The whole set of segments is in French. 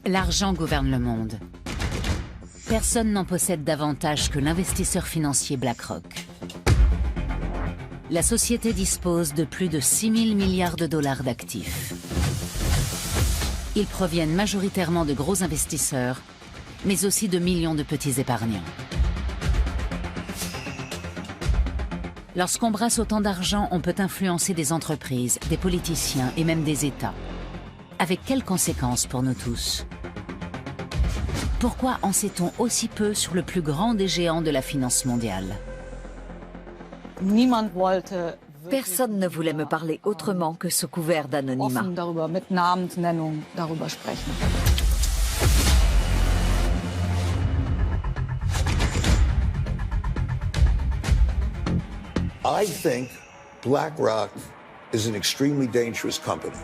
L'argent gouverne le monde. Personne n'en possède davantage que l'investisseur financier BlackRock. La société dispose de plus de 6 000 milliards de dollars d'actifs. Ils proviennent majoritairement de gros investisseurs, mais aussi de millions de petits épargnants. Lorsqu'on brasse autant d'argent, on peut influencer des entreprises, des politiciens et même des États. Avec quelles conséquences pour nous tous? Pourquoi en sait-on aussi peu sur le plus grand des géants de la finance mondiale? Personne ne voulait me parler autrement que sous couvert d'anonymat. I think BlackRock is an extremely dangerous company.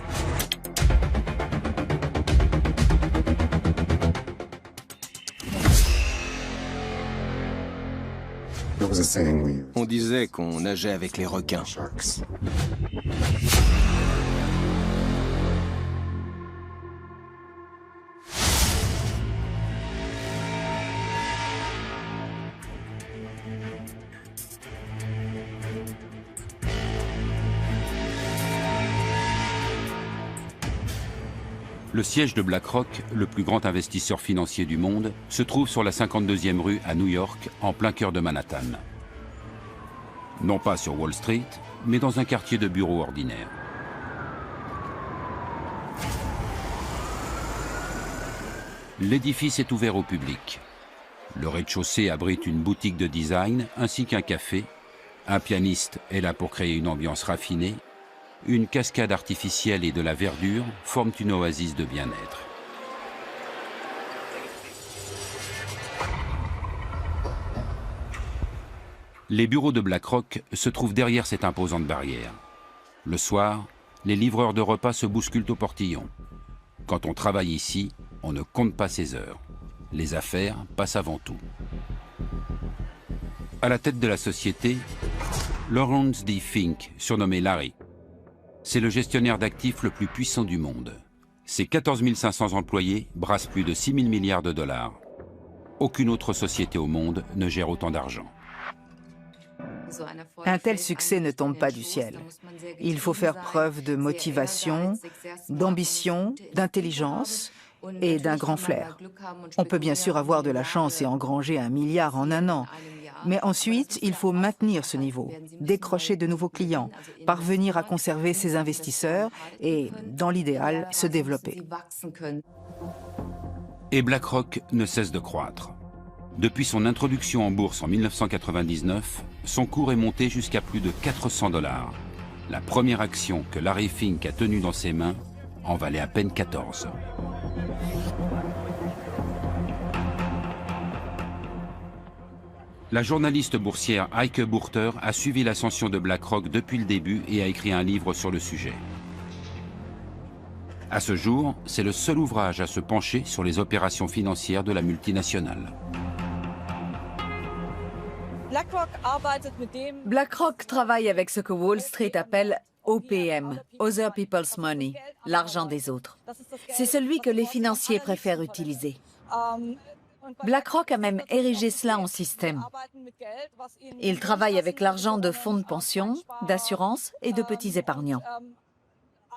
On disait qu'on nageait avec les requins. Le siège de BlackRock, le plus grand investisseur financier du monde, se trouve sur la 52e rue à New York, en plein cœur de Manhattan. Non pas sur Wall Street, mais dans un quartier de bureaux ordinaire. L'édifice est ouvert au public. Le rez-de-chaussée abrite une boutique de design ainsi qu'un café. Un pianiste est là pour créer une ambiance raffinée. Une cascade artificielle et de la verdure forment une oasis de bien-être. Les bureaux de BlackRock se trouvent derrière cette imposante barrière. Le soir, les livreurs de repas se bousculent au portillon. Quand on travaille ici, on ne compte pas ses heures. Les affaires passent avant tout. À la tête de la société, Lawrence D. Fink, surnommé Larry. C'est le gestionnaire d'actifs le plus puissant du monde. Ses 14 500 employés brassent plus de 6 000 milliards de dollars. Aucune autre société au monde ne gère autant d'argent. Un tel succès ne tombe pas du ciel. Il faut faire preuve de motivation, d'ambition, d'intelligence et d'un grand flair. On peut bien sûr avoir de la chance et engranger 1 milliard en un an. Mais ensuite, il faut maintenir ce niveau, décrocher de nouveaux clients, parvenir à conserver ses investisseurs et, dans l'idéal, se développer. Et BlackRock ne cesse de croître. Depuis son introduction en bourse en 1999, son cours est monté jusqu'à plus de 400 $. La première action que Larry Fink a tenue dans ses mains en valait à peine 14. La journaliste boursière Heike Burter a suivi l'ascension de BlackRock depuis le début et a écrit un livre sur le sujet. À ce jour, c'est le seul ouvrage à se pencher sur les opérations financières de la multinationale. BlackRock travaille avec ce que Wall Street appelle OPM, Other People's Money, l'argent des autres. C'est celui que les financiers préfèrent utiliser. BlackRock a même érigé cela en système. Il travaille avec l'argent de fonds de pension, d'assurance et de petits épargnants.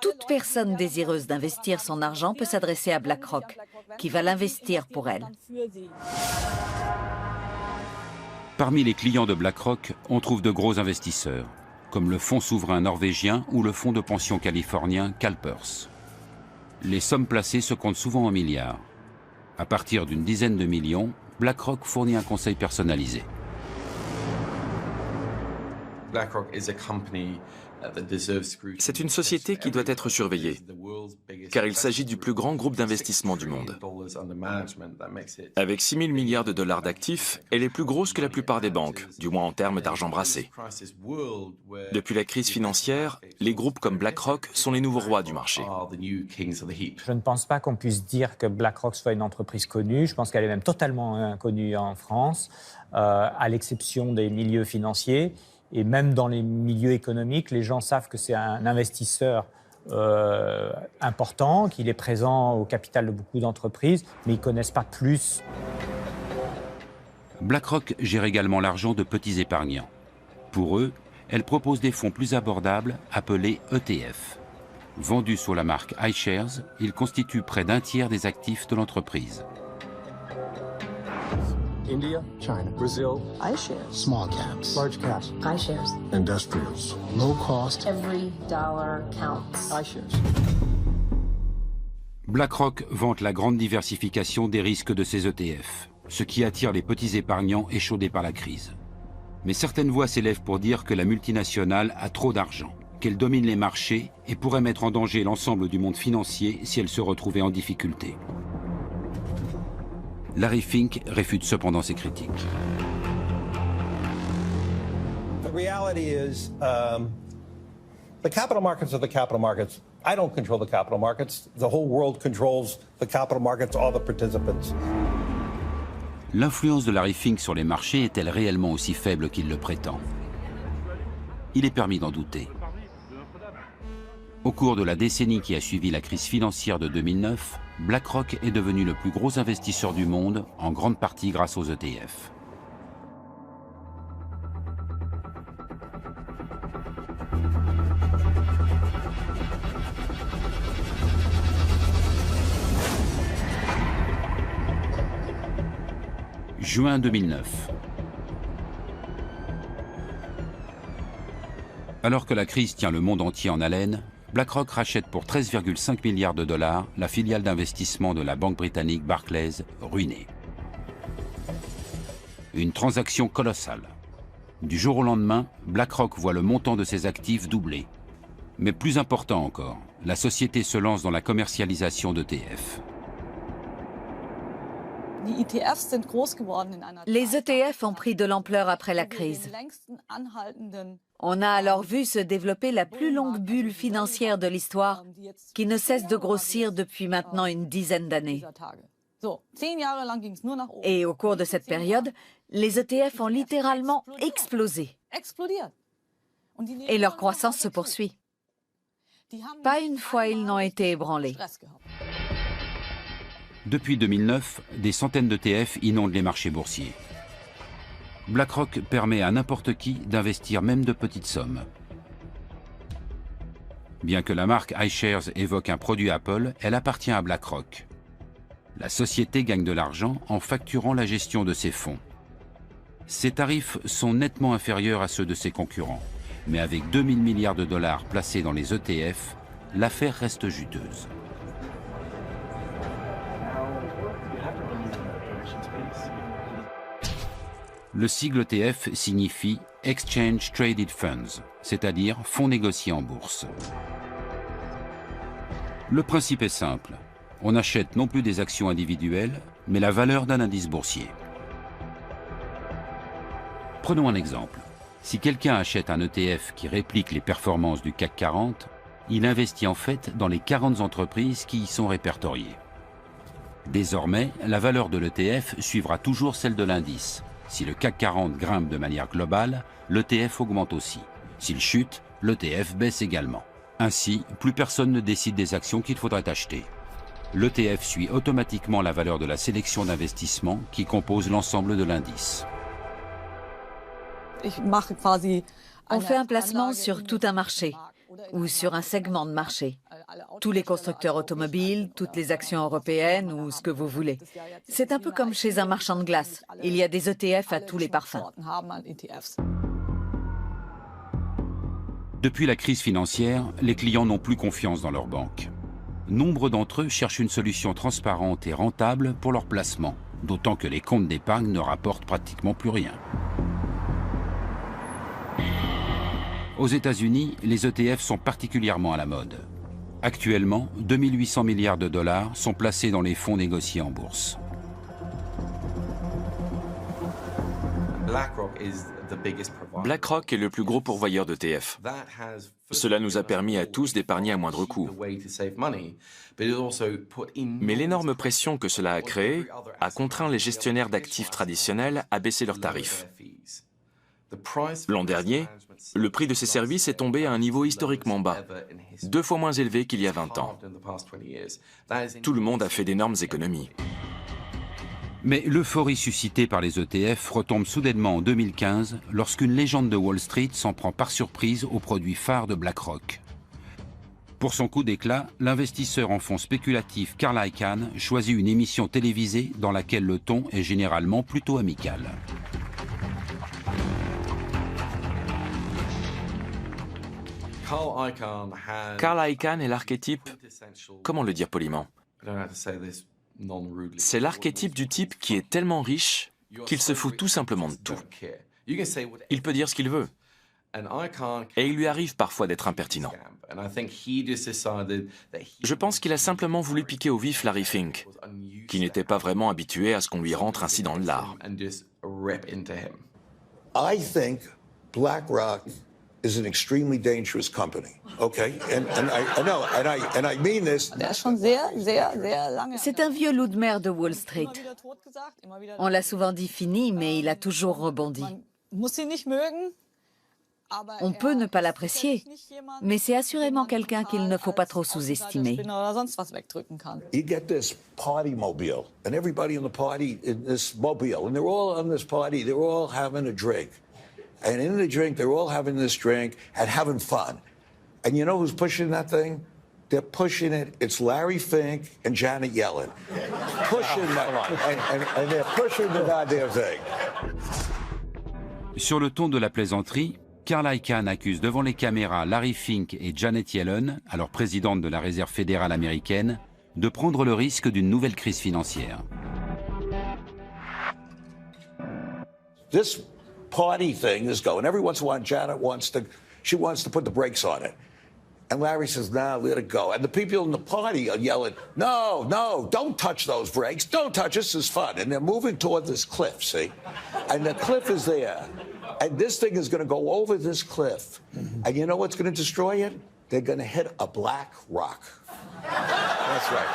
Toute personne désireuse d'investir son argent peut s'adresser à BlackRock, qui va l'investir pour elle. Parmi les clients de BlackRock, on trouve de gros investisseurs, comme le fonds souverain norvégien ou le fonds de pension californien CalPERS. Les sommes placées se comptent souvent en milliards. À partir d'une dizaine de millions, BlackRock fournit un conseil personnalisé. C'est une société qui doit être surveillée, car il s'agit du plus grand groupe d'investissement du monde. Avec 6 000 milliards de dollars d'actifs, elle est plus grosse que la plupart des banques, du moins en termes d'argent brassé. Depuis la crise financière, les groupes comme BlackRock sont les nouveaux rois du marché. Je ne pense pas qu'on puisse dire que BlackRock soit une entreprise connue. Je pense qu'elle est même totalement inconnue en France, à l'exception des milieux financiers. Et même dans les milieux économiques, les gens savent que c'est un investisseur important, qu'il est présent au capital de beaucoup d'entreprises, mais ils ne connaissent pas plus. BlackRock gère également l'argent de petits épargnants. Pour eux, elle propose des fonds plus abordables appelés ETF. Vendus sous la marque iShares, ils constituent près d'un tiers des actifs de l'entreprise. India, China, Brazil, iShares, small caps, large caps, iShares, industrials, low cost. Every dollar counts. iShares. BlackRock vante la grande diversification des risques de ses ETF, ce qui attire les petits épargnants échaudés par la crise. Mais certaines voix s'élèvent pour dire que la multinationale a trop d'argent, qu'elle domine les marchés et pourrait mettre en danger l'ensemble du monde financier si elle se retrouvait en difficulté. Larry Fink réfute cependant ces critiques. The reality is, the capital markets are the capital markets. I don't control the capital markets. The whole world controls the capital markets, all the participants. L'influence de Larry Fink sur les marchés est-elle réellement aussi faible qu'il le prétend? Il est permis d'en douter. Au cours de la décennie qui a suivi la crise financière de 2009, BlackRock est devenu le plus gros investisseur du monde, en grande partie grâce aux ETF. Juin 2009. Alors que la crise tient le monde entier en haleine, BlackRock rachète pour 13,5 milliards de dollars la filiale d'investissement de la banque britannique Barclays, ruinée. Une transaction colossale. Du jour au lendemain, BlackRock voit le montant de ses actifs doubler. Mais plus important encore, la société se lance dans la commercialisation d'ETF. Les ETF ont pris de l'ampleur après la crise. On a alors vu se développer la plus longue bulle financière de l'histoire, qui ne cesse de grossir depuis maintenant une dizaine d'années. Et au cours de cette période, les ETF ont littéralement explosé. Et leur croissance se poursuit. Pas une fois ils n'ont été ébranlés. Depuis 2009, des centaines d'ETF inondent les marchés boursiers. BlackRock permet à n'importe qui d'investir même de petites sommes. Bien que la marque iShares évoque un produit Apple, elle appartient à BlackRock. La société gagne de l'argent en facturant la gestion de ses fonds. Ses tarifs sont nettement inférieurs à ceux de ses concurrents, mais avec 2000 milliards de dollars placés dans les ETF, l'affaire reste juteuse. Le sigle ETF signifie Exchange Traded Funds, c'est-à-dire fonds négociés en bourse. Le principe est simple. On achète non plus des actions individuelles, mais la valeur d'un indice boursier. Prenons un exemple. Si quelqu'un achète un ETF qui réplique les performances du CAC 40, il investit en fait dans les 40 entreprises qui y sont répertoriées. Désormais, la valeur de l'ETF suivra toujours celle de l'indice. Si le CAC 40 grimpe de manière globale, l'ETF augmente aussi. S'il chute, l'ETF baisse également. Ainsi, plus personne ne décide des actions qu'il faudrait acheter. L'ETF suit automatiquement la valeur de la sélection d'investissement qui compose l'ensemble de l'indice. On fait un placement sur tout un marché ou sur un segment de marché. Tous les constructeurs automobiles, toutes les actions européennes ou ce que vous voulez. C'est un peu comme chez un marchand de glace. Il y a des ETF à tous les parfums. Depuis la crise financière, les clients n'ont plus confiance dans leurs banques. Nombre d'entre eux cherchent une solution transparente et rentable pour leur placement, d'autant que les comptes d'épargne ne rapportent pratiquement plus rien. Aux États-Unis, les ETF sont particulièrement à la mode. Actuellement, 2800 milliards de dollars sont placés dans les fonds négociés en bourse. BlackRock est le plus gros pourvoyeur d'ETF. Cela nous a permis à tous d'épargner à moindre coût. Mais l'énorme pression que cela a créée a contraint les gestionnaires d'actifs traditionnels à baisser leurs tarifs. L'an dernier, le prix de ses services est tombé à un niveau historiquement bas, 2 fois moins élevé qu'il y a 20 ans. Tout le monde a fait d'énormes économies. Mais l'euphorie suscitée par les ETF retombe soudainement en 2015 lorsqu'une légende de Wall Street s'en prend par surprise au produit phare de BlackRock. Pour son coup d'éclat, l'investisseur en fonds spéculatif Carl Icahn choisit une émission télévisée dans laquelle le ton est généralement plutôt amical. Carl Icahn est l'archétype, comment le dire poliment? C'est l'archétype du type qui est tellement riche qu'il se fout tout simplement de tout. Il peut dire ce qu'il veut. Et il lui arrive parfois d'être impertinent. Je pense qu'il a simplement voulu piquer au vif Larry Fink, qui n'était pas vraiment habitué à ce qu'on lui rentre ainsi dans le lard. I think BlackRock is an extremely dangerous company. Okay, and I mean this. C'est un vieux loup de mer de Wall Street. On l'a souvent dit fini, mais il a toujours rebondi. On peut ne pas l'apprécier, mais c'est assurément quelqu'un qu'il ne faut pas trop sous-estimer. You get this party mobile, and everybody in the party in this mobile, and they're all on this party, they're all having a drink. And in the drink, they're all having this drink and having fun. And you know who's pushing that thing? They're pushing it. It's Larry Fink and Janet Yellen. Pushing that, and they're pushing the goddamn thing. Sur le ton de la plaisanterie, Carl Icahn accuse devant les caméras Larry Fink et Janet Yellen, alors présidente de la Réserve fédérale américaine, de prendre le risque d'une nouvelle crise financière. This party thing is going. Every once in a while, Janet wants to put the brakes on it. And Larry says, nah, let it go. And the people in the party are yelling, no, no, don't touch those brakes. Don't touch, this is fun. And they're moving toward this cliff, see? And the cliff is there. And this thing is going to go over this cliff. And you know what's going to destroy it? They're going to hit a black rock. That's right.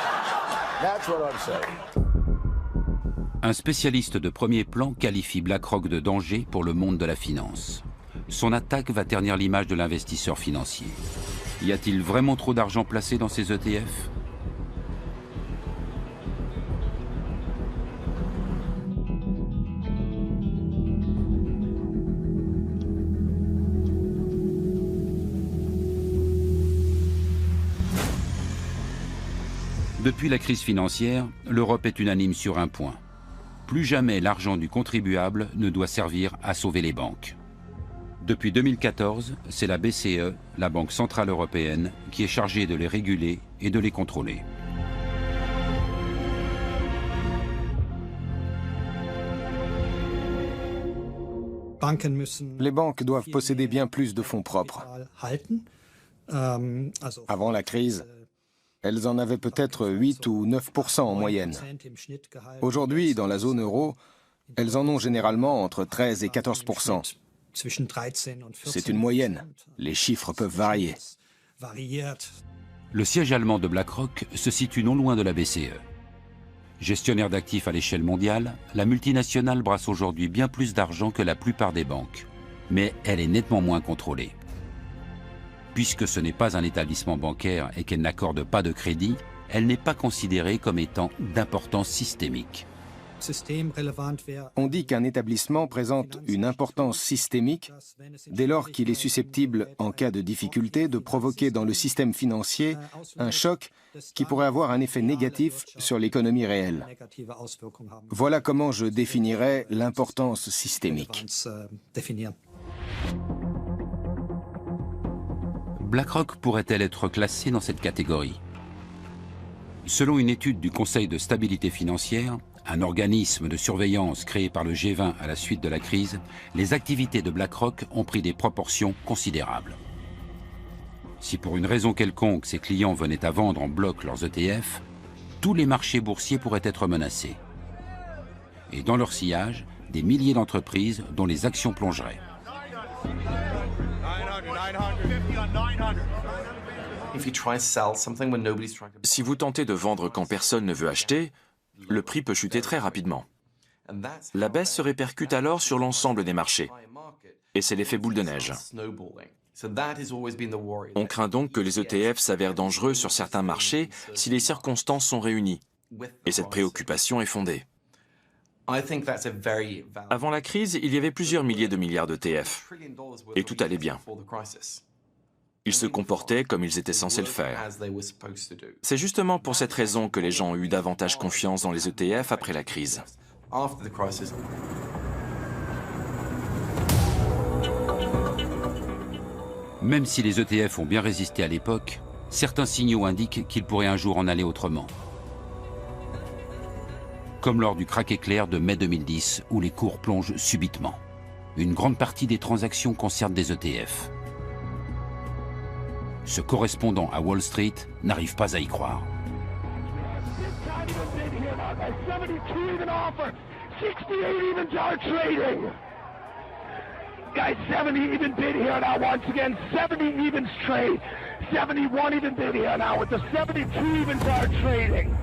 That's what I'm saying. Un spécialiste de premier plan qualifie BlackRock de danger pour le monde de la finance. Son attaque va ternir l'image de l'investisseur financier. Y a-t-il vraiment trop d'argent placé dans ces ETF ? Depuis la crise financière, l'Europe est unanime sur un point. Plus jamais l'argent du contribuable ne doit servir à sauver les banques. Depuis 2014, c'est la BCE, la Banque centrale européenne, qui est chargée de les réguler et de les contrôler. Les banques doivent posséder bien plus de fonds propres. Avant la crise, elles en avaient peut-être 8 ou 9% en moyenne. Aujourd'hui, dans la zone euro, elles en ont généralement entre 13 et 14%. C'est une moyenne. Les chiffres peuvent varier. Le siège allemand de BlackRock se situe non loin de la BCE. Gestionnaire d'actifs à l'échelle mondiale, la multinationale brasse aujourd'hui bien plus d'argent que la plupart des banques. Mais elle est nettement moins contrôlée. Puisque ce n'est pas un établissement bancaire et qu'elle n'accorde pas de crédit, elle n'est pas considérée comme étant d'importance systémique. On dit qu'un établissement présente une importance systémique dès lors qu'il est susceptible, en cas de difficulté, de provoquer dans le système financier un choc qui pourrait avoir un effet négatif sur l'économie réelle. Voilà comment je définirais l'importance systémique. BlackRock pourrait-elle être classée dans cette catégorie? Selon une étude du Conseil de stabilité financière, un organisme de surveillance créé par le G20 à la suite de la crise, les activités de BlackRock ont pris des proportions considérables. Si pour une raison quelconque ses clients venaient à vendre en bloc leurs ETF, tous les marchés boursiers pourraient être menacés. Et dans leur sillage, des milliers d'entreprises dont les actions plongeraient. Si vous tentez de vendre quand personne ne veut acheter, le prix peut chuter très rapidement. La baisse se répercute alors sur l'ensemble des marchés. et c'est l'effet boule de neige. On craint donc que les ETF s'avèrent dangereux sur certains marchés si les circonstances sont réunies. Et cette préoccupation est fondée. Avant la crise, il y avait plusieurs milliers de milliards d'ETF. Et tout allait bien. Ils se comportaient comme ils étaient censés le faire. C'est justement pour cette raison que les gens ont eu davantage confiance dans les ETF après la crise. Même si les ETF ont bien résisté à l'époque, certains signaux indiquent qu'ils pourraient un jour en aller autrement. Comme lors du krach éclair de mai 2010, où les cours plongent subitement. Une grande partie des transactions concernent des ETF. Ce correspondant à Wall Street n'arrive pas à y croire. Guys, 70 even bid here now once again. 70 evens trade. 71 even bid here now with the 72 evens are trading.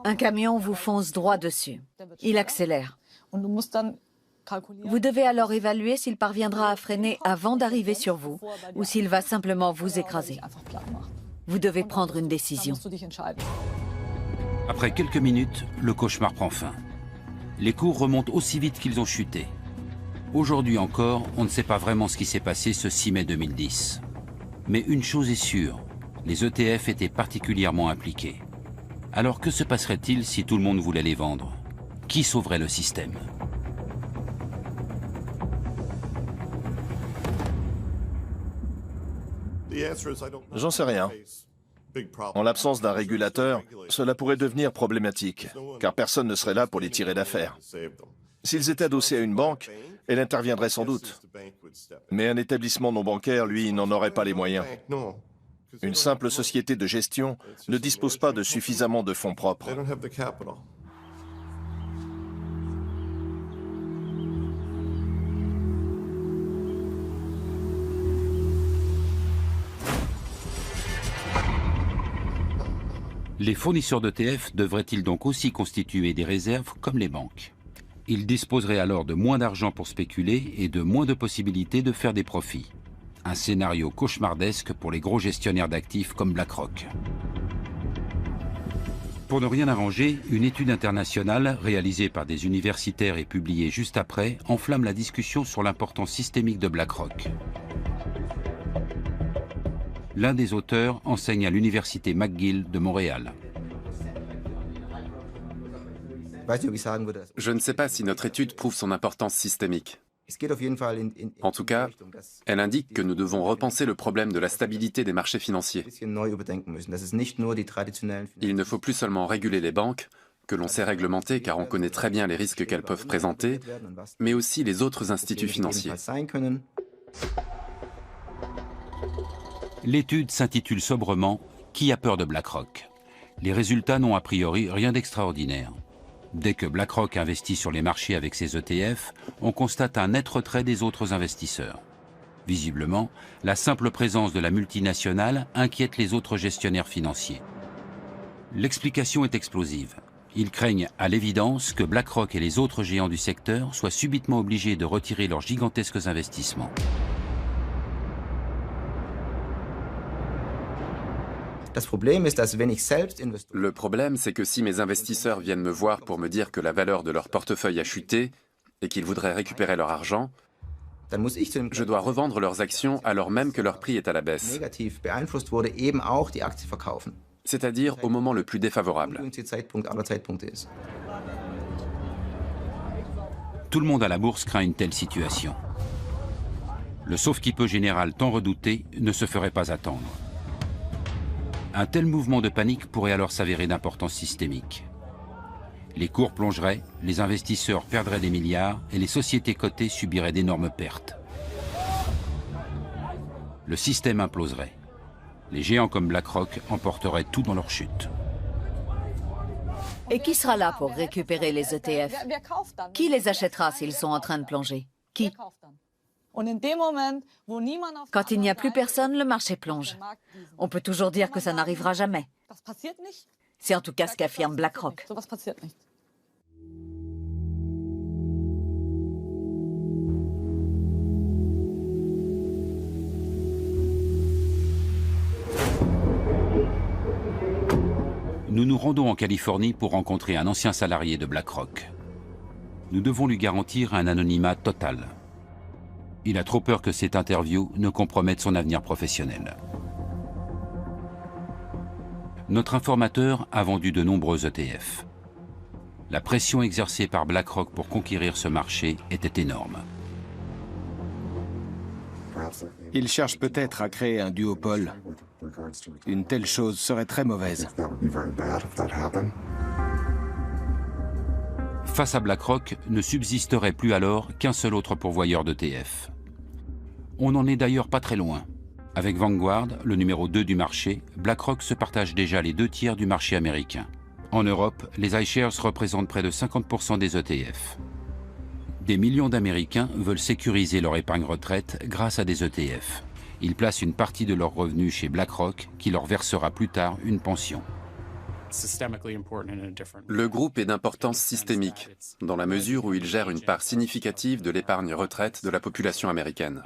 Un camion vous fonce droit dessus. Il accélère. Vous devez alors évaluer s'il parviendra à freiner avant d'arriver sur vous ou s'il va simplement vous écraser. Vous devez prendre une décision. Après quelques minutes, le cauchemar prend fin. Les cours remontent aussi vite qu'ils ont chuté. Aujourd'hui encore, on ne sait pas vraiment ce qui s'est passé ce 6 mai 2010. Mais une chose est sûre, les ETF étaient particulièrement impliqués. Alors que se passerait-il si tout le monde voulait les vendre? Qui sauverait le système? J'en sais rien. En l'absence d'un régulateur, cela pourrait devenir problématique, car personne ne serait là pour les tirer d'affaire. S'ils étaient adossés à une banque, elle interviendrait sans doute. Mais un établissement non bancaire, lui, n'en aurait pas les moyens. Une simple société de gestion ne dispose pas de suffisamment de fonds propres. Les fournisseurs d'ETF devraient-ils donc aussi constituer des réserves comme les banques? Ils disposeraient alors de moins d'argent pour spéculer et de moins de possibilités de faire des profits. Un scénario cauchemardesque pour les gros gestionnaires d'actifs comme BlackRock. Pour ne rien arranger, une étude internationale réalisée par des universitaires et publiée juste après enflamme la discussion sur l'importance systémique de BlackRock. L'un des auteurs enseigne à l'université McGill de Montréal. Je ne sais pas si notre étude prouve son importance systémique. En tout cas, elle indique que nous devons repenser le problème de la stabilité des marchés financiers. Il ne faut plus seulement réguler les banques, que l'on sait réglementer car on connaît très bien les risques qu'elles peuvent présenter, mais aussi les autres instituts financiers. L'étude s'intitule sobrement « Qui a peur de BlackRock ?» Les résultats n'ont a priori rien d'extraordinaire. Dès que BlackRock investit sur les marchés avec ses ETF, on constate un net retrait des autres investisseurs. Visiblement, la simple présence de la multinationale inquiète les autres gestionnaires financiers. L'explication est explosive. Ils craignent à l'évidence que BlackRock et les autres géants du secteur soient subitement obligés de retirer leurs gigantesques investissements. Le problème, c'est que si mes investisseurs viennent me voir pour me dire que la valeur de leur portefeuille a chuté et qu'ils voudraient récupérer leur argent, je dois revendre leurs actions alors même que leur prix est à la baisse. C'est-à-dire au moment le plus défavorable. Tout le monde à la bourse craint une telle situation. Le sauve-qui-peut général tant redouté ne se ferait pas attendre. Un tel mouvement de panique pourrait alors s'avérer d'importance systémique. Les cours plongeraient, les investisseurs perdraient des milliards et les sociétés cotées subiraient d'énormes pertes. Le système imploserait. Les géants comme BlackRock emporteraient tout dans leur chute. Et qui sera là pour récupérer les ETF? Qui les achètera s'ils sont en train de plonger? Qui? Quand il n'y a plus personne, le marché plonge. On peut toujours dire que ça n'arrivera jamais. C'est en tout cas ce qu'affirme BlackRock. nous rendons en Californie pour rencontrer un ancien salarié de BlackRock. Nous devons lui garantir un anonymat total. Il a trop peur que cette interview ne compromette son avenir professionnel. Notre informateur a vendu de nombreux ETF. La pression exercée par BlackRock pour conquérir ce marché était énorme. Il cherche peut-être à créer un duopole. Une telle chose serait très mauvaise. Face à BlackRock, ne subsisterait plus alors qu'un seul autre pourvoyeur d'ETF. On n'en est d'ailleurs pas très loin. Avec Vanguard, le numéro 2 du marché, BlackRock se partage déjà les 2/3 du marché américain. En Europe, les iShares représentent près de 50% des ETF. Des millions d'Américains veulent sécuriser leur épargne retraite grâce à des ETF. Ils placent une partie de leurs revenus chez BlackRock qui leur versera plus tard une pension. Le groupe est d'importance systémique, dans la mesure où il gère une part significative de l'épargne retraite de la population américaine.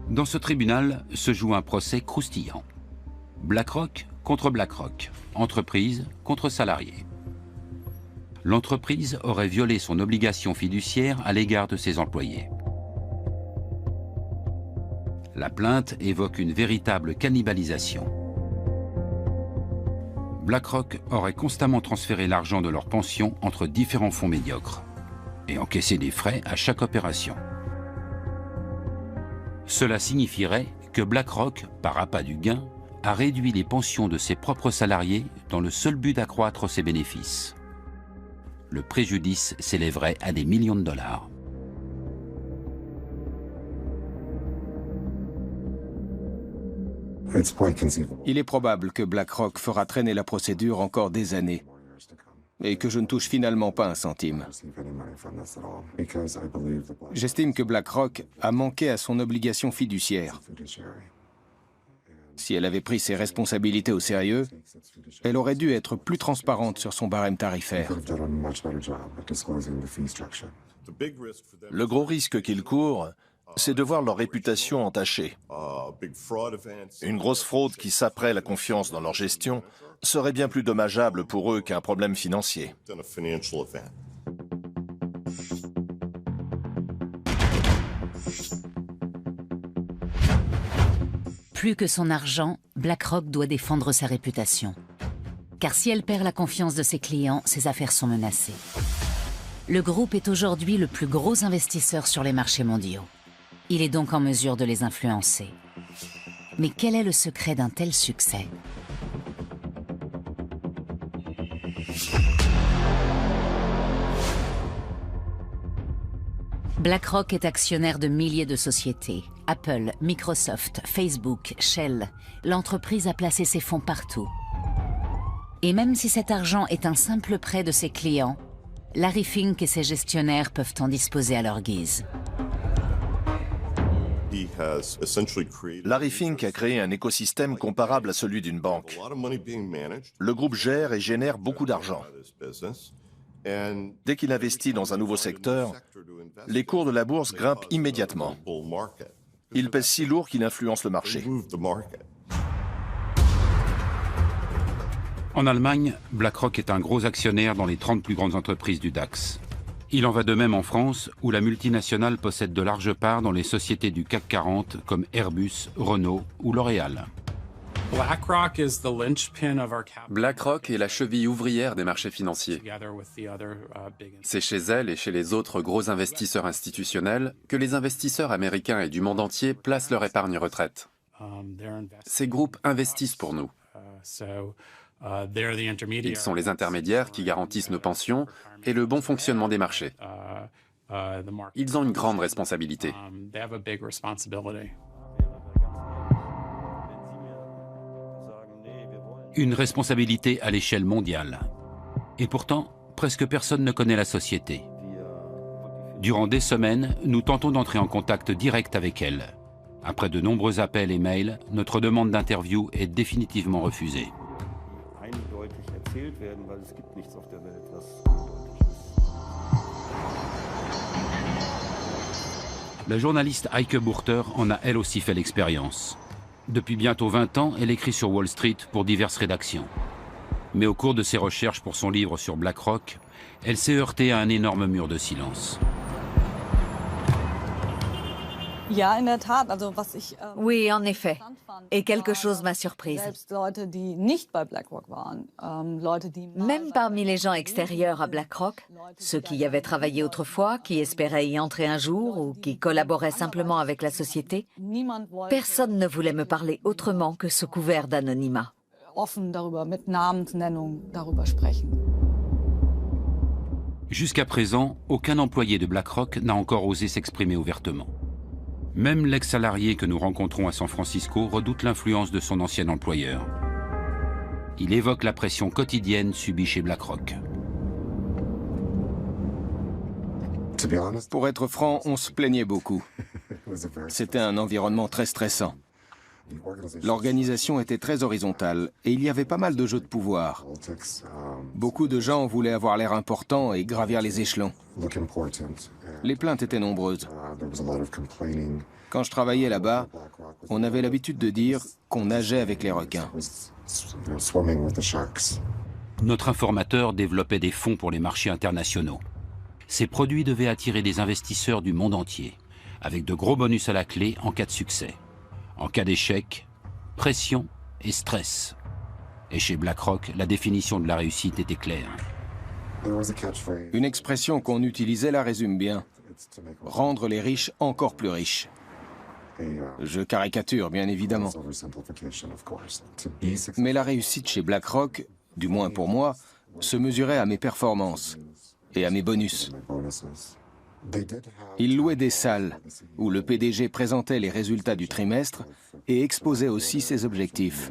Dans ce tribunal se joue un procès croustillant. BlackRock contre BlackRock, entreprise contre salarié. L'entreprise aurait violé son obligation fiduciaire à l'égard de ses employés. La plainte évoque une véritable cannibalisation. BlackRock aurait constamment transféré l'argent de leur pension entre différents fonds médiocres et encaissé des frais à chaque opération. Cela signifierait que BlackRock, par appât du gain, a réduit les pensions de ses propres salariés dans le seul but d'accroître ses bénéfices. Le préjudice s'élèverait à des millions de dollars. Il est probable que BlackRock fera traîner la procédure encore des années et que je ne touche finalement pas un centime. J'estime que BlackRock a manqué à son obligation fiduciaire. Si elle avait pris ses responsabilités au sérieux, elle aurait dû être plus transparente sur son barème tarifaire. Le gros risque qu'ils courent, c'est de voir leur réputation entachée. Une grosse fraude qui saperait la confiance dans leur gestion serait bien plus dommageable pour eux qu'un problème financier. Plus que son argent, BlackRock doit défendre sa réputation. Car si elle perd la confiance de ses clients, ses affaires sont menacées. Le groupe est aujourd'hui le plus gros investisseur sur les marchés mondiaux. Il est donc en mesure de les influencer. Mais quel est le secret d'un tel succès ? BlackRock est actionnaire de milliers de sociétés. Apple, Microsoft, Facebook, Shell. L'entreprise a placé ses fonds partout. Et même si cet argent est un simple prêt de ses clients, Larry Fink et ses gestionnaires peuvent en disposer à leur guise. Larry Fink a créé un écosystème comparable à celui d'une banque. Le groupe gère et génère beaucoup d'argent. Dès qu'il investit dans un nouveau secteur, les cours de la bourse grimpent immédiatement. Il pèse si lourd qu'il influence le marché. En Allemagne, BlackRock est un gros actionnaire dans les 30 plus grandes entreprises du DAX. Il en va de même en France, où la multinationale possède de larges parts dans les sociétés du CAC 40 comme Airbus, Renault ou L'Oréal. BlackRock est la cheville ouvrière des marchés financiers. C'est chez elle et chez les autres gros investisseurs institutionnels que les investisseurs américains et du monde entier placent leur épargne retraite. Ces groupes investissent pour nous. Ils sont les intermédiaires qui garantissent nos pensions et le bon fonctionnement des marchés. Ils ont une grande responsabilité. Une responsabilité à l'échelle mondiale. Et pourtant, presque personne ne connaît la société. Durant des semaines, nous tentons d'entrer en contact direct avec elle. Après de nombreux appels et mails, notre demande d'interview est définitivement refusée. La journaliste Heike Burter en a elle aussi fait l'expérience. Depuis bientôt 20 ans, elle écrit sur Wall Street pour diverses rédactions. Mais au cours de ses recherches pour son livre sur BlackRock, elle s'est heurtée à un énorme mur de silence. Oui, en effet. Et quelque chose m'a surprise. Même parmi les gens extérieurs à BlackRock, ceux qui y avaient travaillé autrefois, qui espéraient y entrer un jour ou qui collaboraient simplement avec la société, personne ne voulait me parler autrement que sous couvert d'anonymat. Jusqu'à présent, aucun employé de BlackRock n'a encore osé s'exprimer ouvertement. Même l'ex-salarié que nous rencontrons à San Francisco redoute l'influence de son ancien employeur. Il évoque la pression quotidienne subie chez BlackRock. Pour être franc, on se plaignait beaucoup. C'était un environnement très stressant. L'organisation était très horizontale et il y avait pas mal de jeux de pouvoir. Beaucoup de gens voulaient avoir l'air important et gravir les échelons. Les plaintes étaient nombreuses. Quand je travaillais là-bas, on avait l'habitude de dire qu'on nageait avec les requins. Notre informateur développait des fonds pour les marchés internationaux. Ces produits devaient attirer des investisseurs du monde entier, avec de gros bonus à la clé en cas de succès. En cas d'échec, pression et stress. Et chez BlackRock, la définition de la réussite était claire. Une expression qu'on utilisait la résume bien. Rendre les riches encore plus riches. Je caricature, bien évidemment. Mais la réussite chez BlackRock, du moins pour moi, se mesurait à mes performances et à mes bonus. Ils louaient des salles où le PDG présentait les résultats du trimestre et exposait aussi ses objectifs.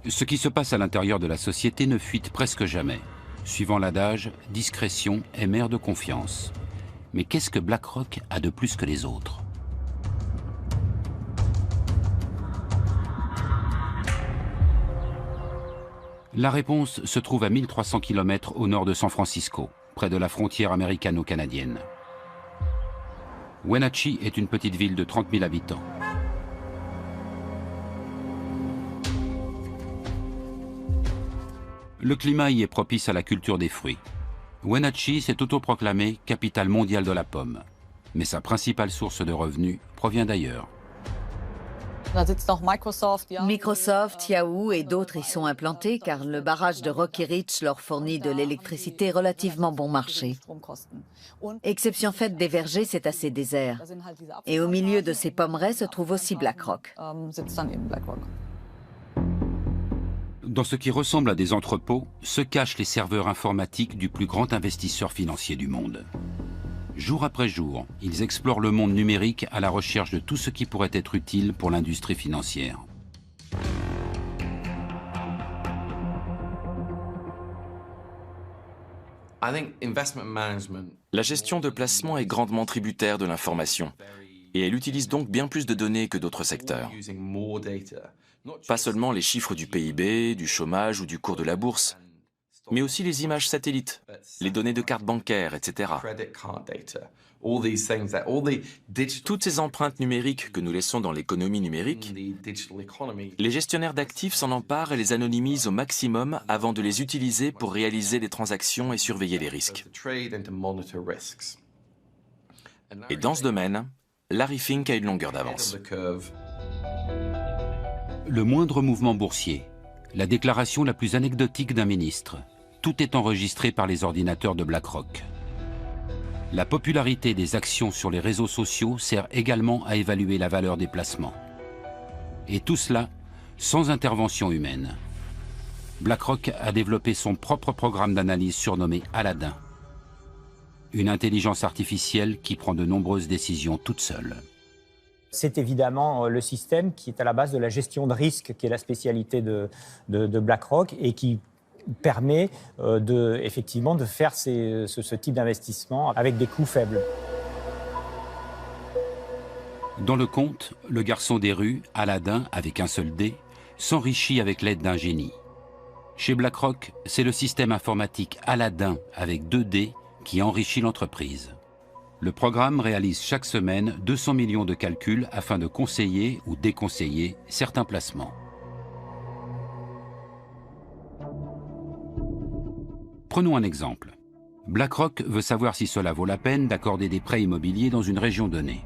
Ce qui se passe à l'intérieur de la société ne fuite presque jamais. Suivant l'adage, discrétion est mère de confiance. Mais qu'est-ce que BlackRock a de plus que les autres ? La réponse se trouve à 1300 km au nord de San Francisco, près de la frontière américano-canadienne. Wenatchee est une petite ville de 30 000 habitants. Le climat y est propice à la culture des fruits. Wenatchee s'est autoproclamée capitale mondiale de la pomme. Mais sa principale source de revenus provient d'ailleurs. Microsoft, Yahoo et d'autres y sont implantés car le barrage de Rocky Ridge leur fournit de l'électricité relativement bon marché. Exception faite des vergers, c'est assez désert. Et au milieu de ces pommeraies se trouve aussi BlackRock. Dans ce qui ressemble à des entrepôts, se cachent les serveurs informatiques du plus grand investisseur financier du monde. Jour après jour, ils explorent le monde numérique à la recherche de tout ce qui pourrait être utile pour l'industrie financière. La gestion de placement est grandement tributaire de l'information et elle utilise donc bien plus de données que d'autres secteurs. Pas seulement les chiffres du PIB, du chômage ou du cours de la bourse, mais aussi les images satellites, les données de cartes bancaires, etc. Toutes ces empreintes numériques que nous laissons dans l'économie numérique, les gestionnaires d'actifs s'en emparent et les anonymisent au maximum avant de les utiliser pour réaliser des transactions et surveiller les risques. Et dans ce domaine, Larry Fink a une longueur d'avance. Le moindre mouvement boursier, la déclaration la plus anecdotique d'un ministre, tout est enregistré par les ordinateurs de BlackRock. La popularité des actions sur les réseaux sociaux sert également à évaluer la valeur des placements. Et tout cela sans intervention humaine. BlackRock a développé son propre programme d'analyse surnommé Aladdin. Une intelligence artificielle qui prend de nombreuses décisions toute seule. C'est évidemment le système qui est à la base de la gestion de risque, qui est la spécialité de BlackRock et qui permet effectivement de faire ce type d'investissement avec des coûts faibles. Dans le conte, le garçon des rues, Aladdin, avec un seul dé, s'enrichit avec l'aide d'un génie. Chez BlackRock, c'est le système informatique Aladdin avec 2 dés qui enrichit l'entreprise. Le programme réalise chaque semaine 200 millions de calculs afin de conseiller ou déconseiller certains placements. Prenons un exemple. BlackRock veut savoir si cela vaut la peine d'accorder des prêts immobiliers dans une région donnée.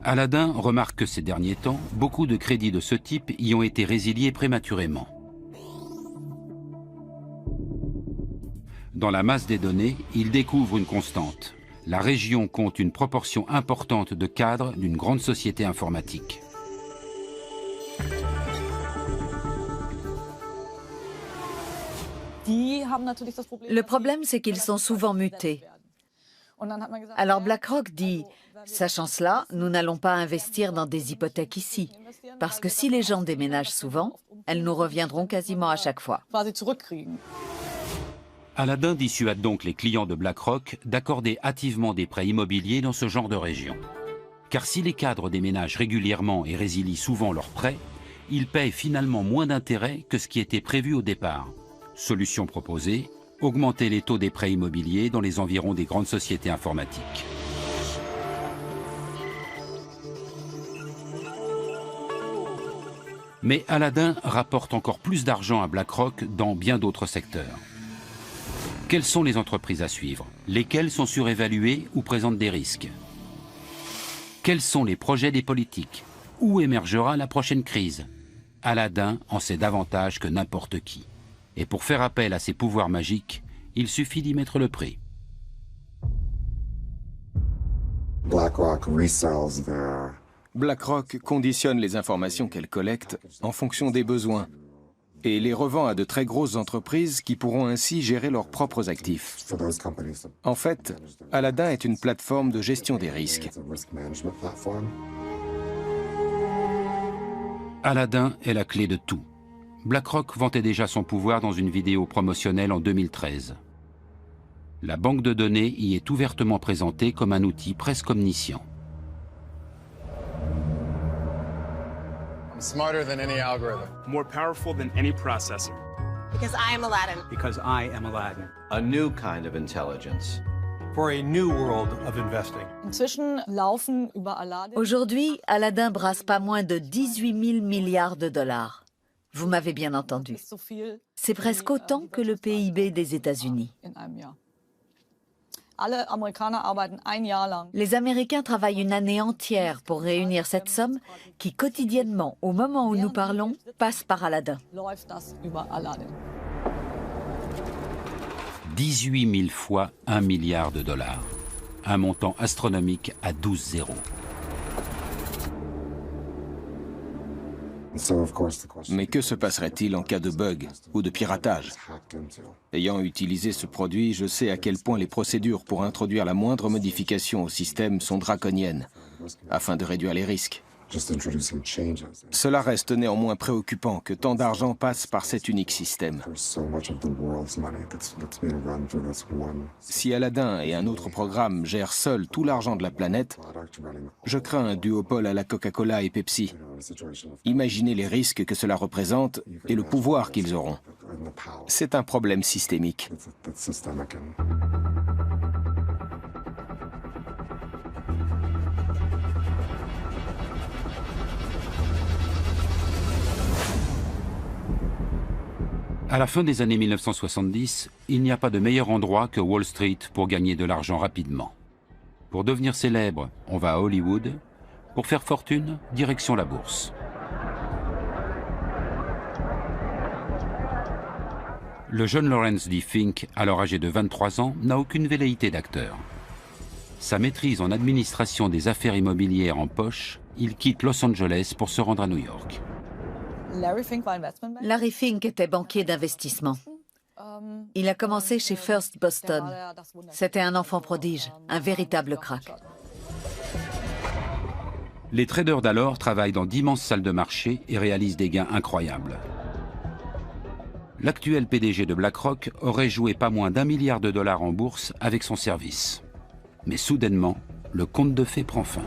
Aladdin remarque que ces derniers temps, beaucoup de crédits de ce type y ont été résiliés prématurément. Dans la masse des données, il découvre une constante. La région compte une proportion importante de cadres d'une grande société informatique. Le problème, c'est qu'ils sont souvent mutés. Alors BlackRock dit, sachant cela, nous n'allons pas investir dans des hypothèques ici, parce que si les gens déménagent souvent, elles nous reviendront quasiment à chaque fois. Aladdin dissuade donc les clients de BlackRock d'accorder hâtivement des prêts immobiliers dans ce genre de région. Car si les cadres déménagent régulièrement et résilient souvent leurs prêts, ils paient finalement moins d'intérêt que ce qui était prévu au départ. Solution proposée, augmenter les taux des prêts immobiliers dans les environs des grandes sociétés informatiques. Mais Aladdin rapporte encore plus d'argent à BlackRock dans bien d'autres secteurs. Quelles sont les entreprises à suivre? Lesquelles sont surévaluées ou présentent des risques? Quels sont les projets des politiques? Où émergera la prochaine crise? Aladdin en sait davantage que n'importe qui. Et pour faire appel à ses pouvoirs magiques, il suffit d'y mettre le prix. BlackRock conditionne les informations qu'elle collecte en fonction des besoins et les revend à de très grosses entreprises qui pourront ainsi gérer leurs propres actifs. En fait, Aladdin est une plateforme de gestion des risques. Aladdin est la clé de tout. BlackRock vantait déjà son pouvoir dans une vidéo promotionnelle en 2013. La banque de données y est ouvertement présentée comme un outil presque omniscient. I'm smarter than any algorithm. More powerful than any processor. Because I am Aladdin. Because I am Aladdin. A new kind of intelligence. For a new world of investing. Aujourd'hui, Aladdin brasse pas moins de 18 000 milliards de dollars. Vous m'avez bien entendu. C'est presque autant que le PIB des États-Unis. Les Américains travaillent une année entière pour réunir cette somme qui, quotidiennement, au moment où nous parlons, passe par Aladdin. 18 000 fois 1 milliard de dollars. Un montant astronomique à 12 zéros. Mais que se passerait-il en cas de bug ou de piratage? Ayant utilisé ce produit, je sais à quel point les procédures pour introduire la moindre modification au système sont draconiennes, afin de réduire les risques. Cela reste néanmoins préoccupant que tant d'argent passe par cet unique système. Si Aladdin et un autre programme gèrent seuls tout l'argent de la planète, je crains un duopole à la Coca-Cola et Pepsi. Imaginez les risques que cela représente et le pouvoir qu'ils auront. C'est un problème systémique. À la fin des années 1970, il n'y a pas de meilleur endroit que Wall Street pour gagner de l'argent rapidement. Pour devenir célèbre, on va à Hollywood. Pour faire fortune, direction la bourse. Le jeune Lawrence D. Fink, alors âgé de 23 ans, n'a aucune velléité d'acteur. Sa maîtrise en administration des affaires immobilières en poche, il quitte Los Angeles pour se rendre à New York. Larry Fink était banquier d'investissement. Il a commencé chez First Boston. C'était un enfant prodige, un véritable crack. Les traders d'alors travaillent dans d'immenses salles de marché et réalisent des gains incroyables. L'actuel PDG de BlackRock aurait joué pas moins d'1 milliard de dollars en bourse avec son service. Mais soudainement, le conte de fées prend fin.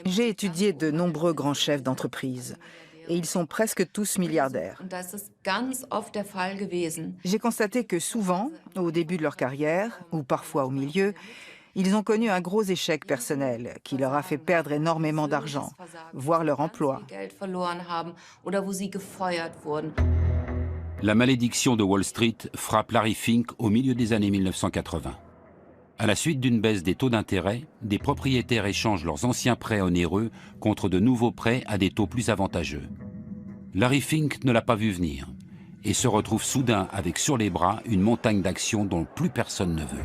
J'ai étudié de nombreux grands chefs d'entreprise et ils sont presque tous milliardaires. J'ai constaté que souvent, au début de leur carrière, ou parfois au milieu, ils ont connu un gros échec personnel qui leur a fait perdre énormément d'argent, voire leur emploi. La malédiction de Wall Street frappe Larry Fink au milieu des années 1980. À la suite d'une baisse des taux d'intérêt, des propriétaires échangent leurs anciens prêts onéreux contre de nouveaux prêts à des taux plus avantageux. Larry Fink ne l'a pas vu venir et se retrouve soudain avec sur les bras une montagne d'actions dont plus personne ne veut.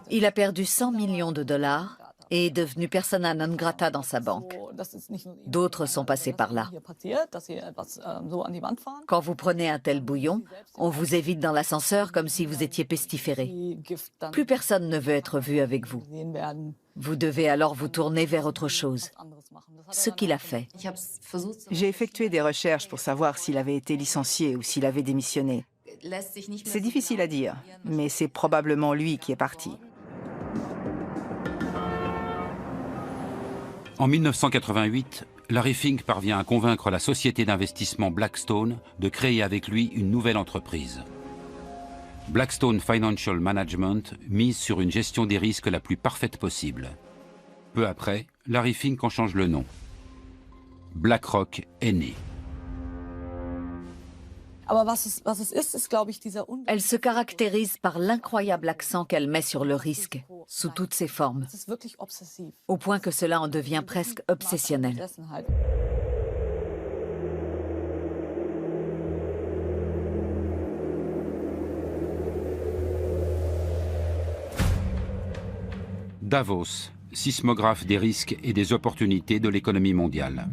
Il a perdu 100 millions de dollars et est devenu persona non grata dans sa banque. D'autres sont passés par là. Quand vous prenez un tel bouillon, on vous évite dans l'ascenseur comme si vous étiez pestiféré. Plus personne ne veut être vu avec vous. Vous devez alors vous tourner vers autre chose. Ce qu'il a fait. J'ai effectué des recherches pour savoir s'il avait été licencié ou s'il avait démissionné. C'est difficile à dire, mais c'est probablement lui qui est parti. En 1988, Larry Fink parvient à convaincre la société d'investissement Blackstone de créer avec lui une nouvelle entreprise. Blackstone Financial Management mise sur une gestion des risques la plus parfaite possible. Peu après, Larry Fink en change le nom. BlackRock est né. Elle se caractérise par l'incroyable accent qu'elle met sur le risque, sous toutes ses formes, au point que cela en devient presque obsessionnel. Davos, sismographe des risques et des opportunités de l'économie mondiale.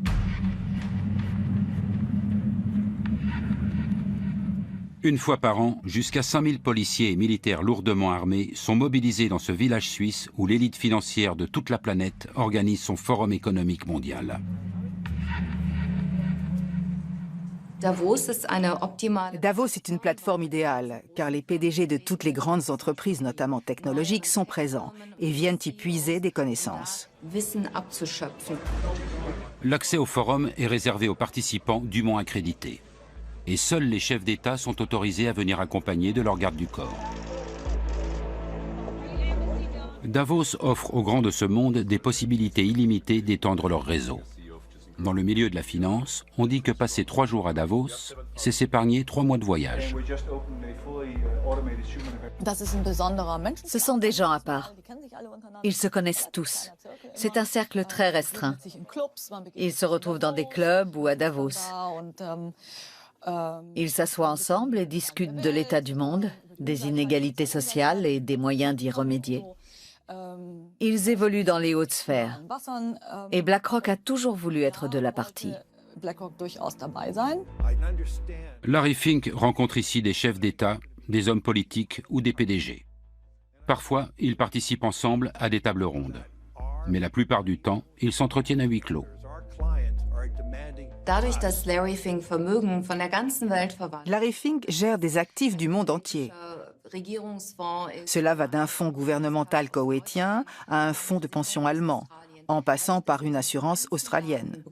Une fois par an, jusqu'à 5000 policiers et militaires lourdement armés sont mobilisés dans ce village suisse où l'élite financière de toute la planète organise son forum économique mondial. Davos est une plateforme idéale, car les PDG de toutes les grandes entreprises, notamment technologiques, sont présents et viennent y puiser des connaissances. L'accès au forum est réservé aux participants dûment accrédités. Et seuls les chefs d'État sont autorisés à venir accompagnés de leur garde du corps. Davos offre aux grands de ce monde des possibilités illimitées d'étendre leur réseau. Dans le milieu de la finance, on dit que passer 3 jours à Davos, c'est s'épargner 3 mois de voyage. Ce sont des gens à part. Ils se connaissent tous. C'est un cercle très restreint. Ils se retrouvent dans des clubs ou à Davos. Ils s'assoient ensemble et discutent de l'état du monde, des inégalités sociales et des moyens d'y remédier. Ils évoluent dans les hautes sphères. Et BlackRock a toujours voulu être de la partie. Larry Fink rencontre ici des chefs d'État, des hommes politiques ou des PDG. Parfois, ils participent ensemble à des tables rondes. Mais la plupart du temps, ils s'entretiennent à huis clos. Larry Fink gère des actifs du monde entier. Cela va d'un fonds gouvernemental koweïtien à un fonds de pension allemand, en passant par une assurance australienne.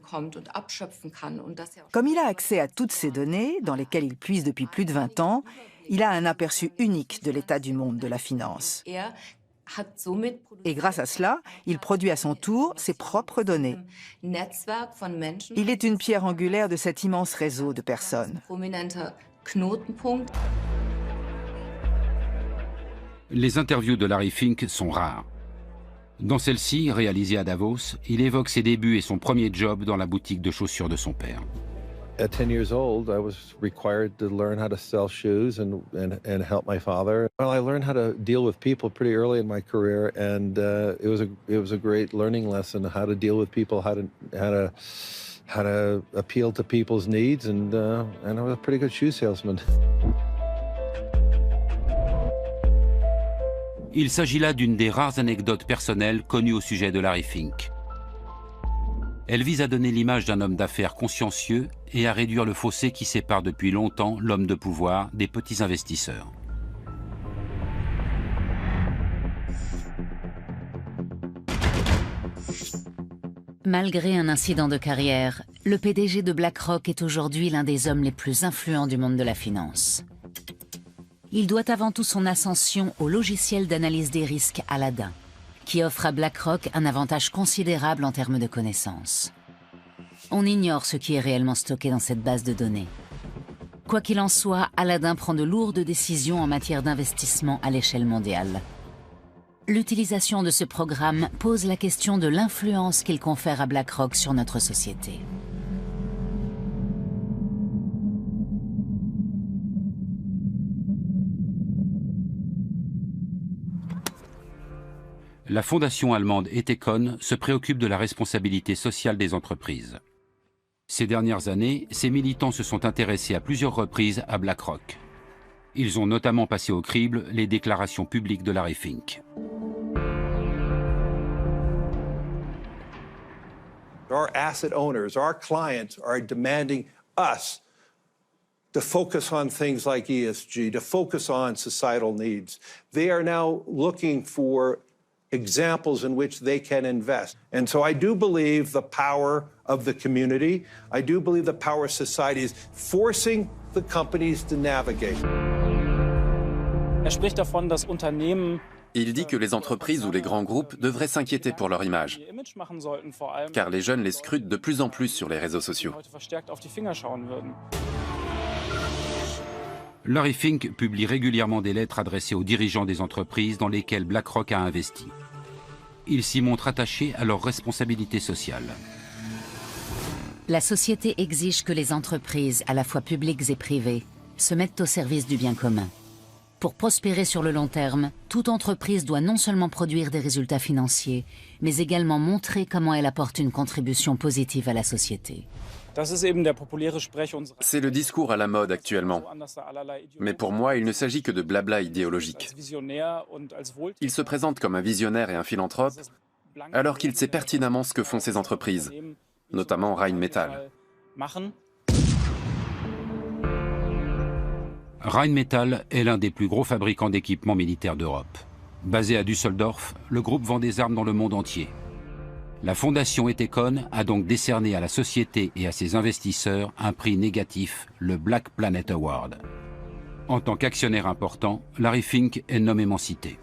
Comme il a accès à toutes ces données, dans lesquelles il puise depuis plus de 20 ans, il a un aperçu unique de l'état du monde de la finance. Et grâce à cela, il produit à son tour ses propres données. Il est une pierre angulaire de cet immense réseau de personnes. Les interviews de Larry Fink sont rares. Dans celle-ci, réalisée à Davos, il évoque ses débuts et son premier job dans la boutique de chaussures de son père. At 10 years old, I was required to learn how to sell shoes and help my father. Well, I learned how to deal with people pretty early in my career, and it was a great learning lesson how to deal with people, how to appeal to people's needs, and I was a pretty good shoe salesman. Il s'agit là d'une des rares anecdotes personnelles connues au sujet de Larry Fink. Elle vise à donner l'image d'un homme d'affaires consciencieux et à réduire le fossé qui sépare depuis longtemps l'homme de pouvoir des petits investisseurs. Malgré un incident de carrière, le PDG de BlackRock est aujourd'hui l'un des hommes les plus influents du monde de la finance. Il doit avant tout son ascension au logiciel d'analyse des risques Aladdin, qui offre à BlackRock un avantage considérable en termes de connaissances. On ignore ce qui est réellement stocké dans cette base de données. Quoi qu'il en soit, Aladdin prend de lourdes décisions en matière d'investissement à l'échelle mondiale. L'utilisation de ce programme pose la question de l'influence qu'il confère à BlackRock sur notre société. La fondation allemande Ethicon se préoccupe de la responsabilité sociale des entreprises. Ces dernières années, ses militants se sont intéressés à plusieurs reprises à BlackRock. Ils ont notamment passé au crible les déclarations publiques de Larry Fink. Our asset owners, our clients are demanding us to focus on things like ESG, to focus on societal needs. They are now looking for examples in which they can invest. And so I do believe the power of the community. I do believe the power of society is forcing the companies to navigate. spricht davon, dass Unternehmen Il dit que les entreprises ou les grands groupes devraient s'inquiéter pour leur image, car les jeunes les scrutent de plus en plus sur les réseaux sociaux. Larry Fink publie régulièrement des lettres adressées aux dirigeants des entreprises dans lesquelles BlackRock a investi. Il s'y montre attaché à leurs responsabilités sociales. La société exige que les entreprises, à la fois publiques et privées, se mettent au service du bien commun. Pour prospérer sur le long terme, toute entreprise doit non seulement produire des résultats financiers, mais également montrer comment elle apporte une contribution positive à la société. C'est le discours à la mode actuellement. Mais pour moi, il ne s'agit que de blabla idéologique. Il se présente comme un visionnaire et un philanthrope, alors qu'il sait pertinemment ce que font ces entreprises, notamment Rheinmetall. Rheinmetall est l'un des plus gros fabricants d'équipements militaires d'Europe. Basé à Düsseldorf, le groupe vend des armes dans le monde entier. La fondation Ethicon a donc décerné à la société et à ses investisseurs un prix négatif, le Black Planet Award. En tant qu'actionnaire important, Larry Fink est nommément cité.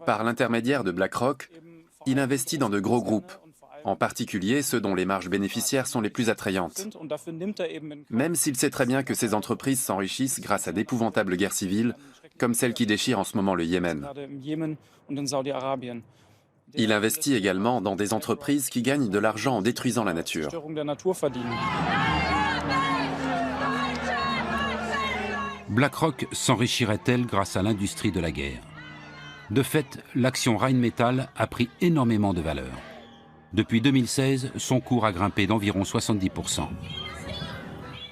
Par l'intermédiaire de BlackRock, il investit dans de gros groupes, en particulier ceux dont les marges bénéficiaires sont les plus attrayantes. Même s'il sait très bien que ces entreprises s'enrichissent grâce à d'épouvantables guerres civiles, comme celle qui déchire en ce moment le Yémen. Il investit également dans des entreprises qui gagnent de l'argent en détruisant la nature. BlackRock s'enrichirait-elle grâce à l'industrie de la guerre? De fait, l'action Rheinmetall a pris énormément de valeur. Depuis 2016, son cours a grimpé d'environ 70%.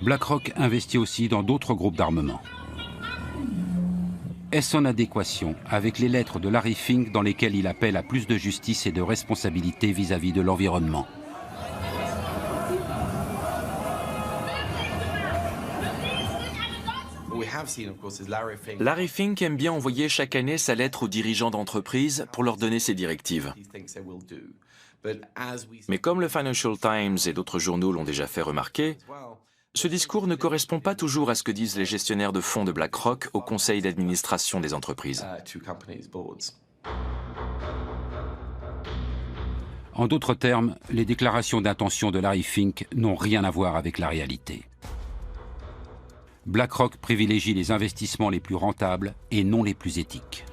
BlackRock investit aussi dans d'autres groupes d'armement. Est-ce en adéquation avec les lettres de Larry Fink dans lesquelles il appelle à plus de justice et de responsabilité vis-à-vis de l'environnement? Larry Fink aime bien envoyer chaque année sa lettre aux dirigeants d'entreprise pour leur donner ses directives. Mais comme le Financial Times et d'autres journaux l'ont déjà fait remarquer, ce discours ne correspond pas toujours à ce que disent les gestionnaires de fonds de BlackRock au conseil d'administration des entreprises. En d'autres termes, les déclarations d'intention de Larry Fink n'ont rien à voir avec la réalité. BlackRock privilégie les investissements les plus rentables et non les plus éthiques.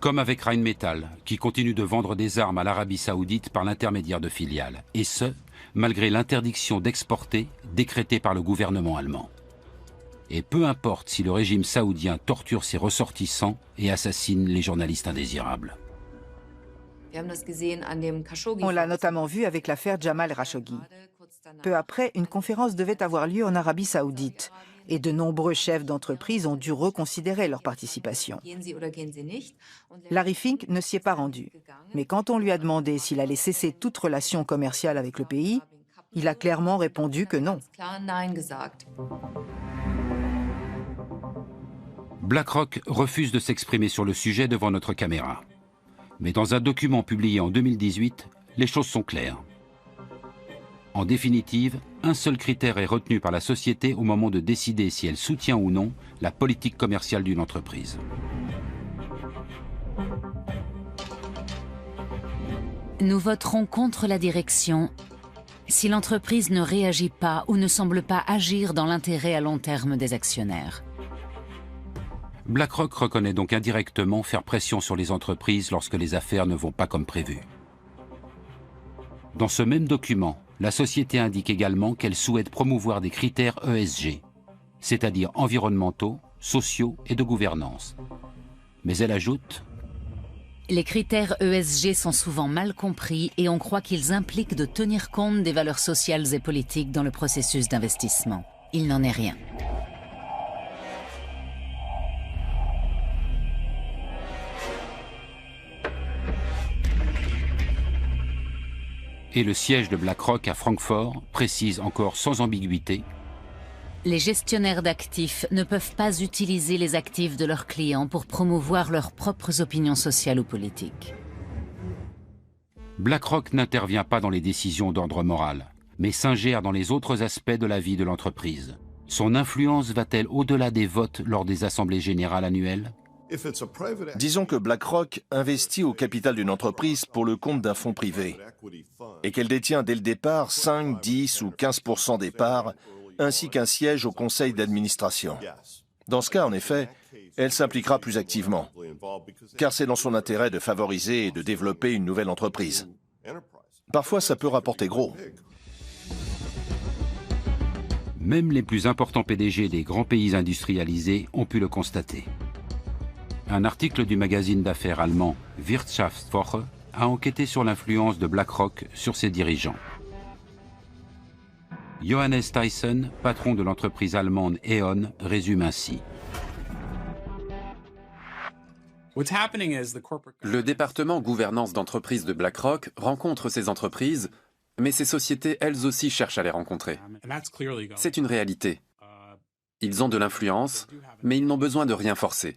Comme avec Rheinmetall, qui continue de vendre des armes à l'Arabie Saoudite par l'intermédiaire de filiales, et ce, malgré l'interdiction d'exporter décrétée par le gouvernement allemand. Et peu importe si le régime saoudien torture ses ressortissants et assassine les journalistes indésirables. On l'a notamment vu avec l'affaire Jamal Khashoggi. Peu après, une conférence devait avoir lieu en Arabie Saoudite et de nombreux chefs d'entreprise ont dû reconsidérer leur participation. Larry Fink ne s'y est pas rendu, mais quand on lui a demandé s'il allait cesser toute relation commerciale avec le pays, il a clairement répondu que non. BlackRock refuse de s'exprimer sur le sujet devant notre caméra. Mais dans un document publié en 2018, les choses sont claires. En définitive, un seul critère est retenu par la société au moment de décider si elle soutient ou non la politique commerciale d'une entreprise. Nous voterons contre la direction si l'entreprise ne réagit pas ou ne semble pas agir dans l'intérêt à long terme des actionnaires. BlackRock reconnaît donc indirectement faire pression sur les entreprises lorsque les affaires ne vont pas comme prévu. Dans ce même document, la société indique également qu'elle souhaite promouvoir des critères ESG, c'est-à-dire environnementaux, sociaux et de gouvernance. Mais elle ajoute: les critères ESG sont souvent mal compris et on croit qu'ils impliquent de tenir compte des valeurs sociales et politiques dans le processus d'investissement. Il n'en est rien. Et le siège de BlackRock à Francfort précise encore sans ambiguïté: les gestionnaires d'actifs ne peuvent pas utiliser les actifs de leurs clients pour promouvoir leurs propres opinions sociales ou politiques. BlackRock n'intervient pas dans les décisions d'ordre moral, mais s'ingère dans les autres aspects de la vie de l'entreprise. Son influence va-t-elle au-delà des votes lors des assemblées générales annuelles? Disons que BlackRock investit au capital d'une entreprise pour le compte d'un fonds privé et qu'elle détient dès le départ 5, 10 ou 15% des parts, ainsi qu'un siège au conseil d'administration. Dans ce cas, en effet, elle s'impliquera plus activement, car c'est dans son intérêt de favoriser et de développer une nouvelle entreprise. Parfois, ça peut rapporter gros. Même les plus importants PDG des grands pays industrialisés ont pu le constater. Un article du magazine d'affaires allemand Wirtschaftswoche a enquêté sur l'influence de BlackRock sur ses dirigeants. Johannes Tyson, patron de l'entreprise allemande E.ON, résume ainsi: le département gouvernance d'entreprise de BlackRock rencontre ces entreprises, mais ces sociétés elles aussi cherchent à les rencontrer. C'est une réalité. Ils ont de l'influence, mais ils n'ont besoin de rien forcer.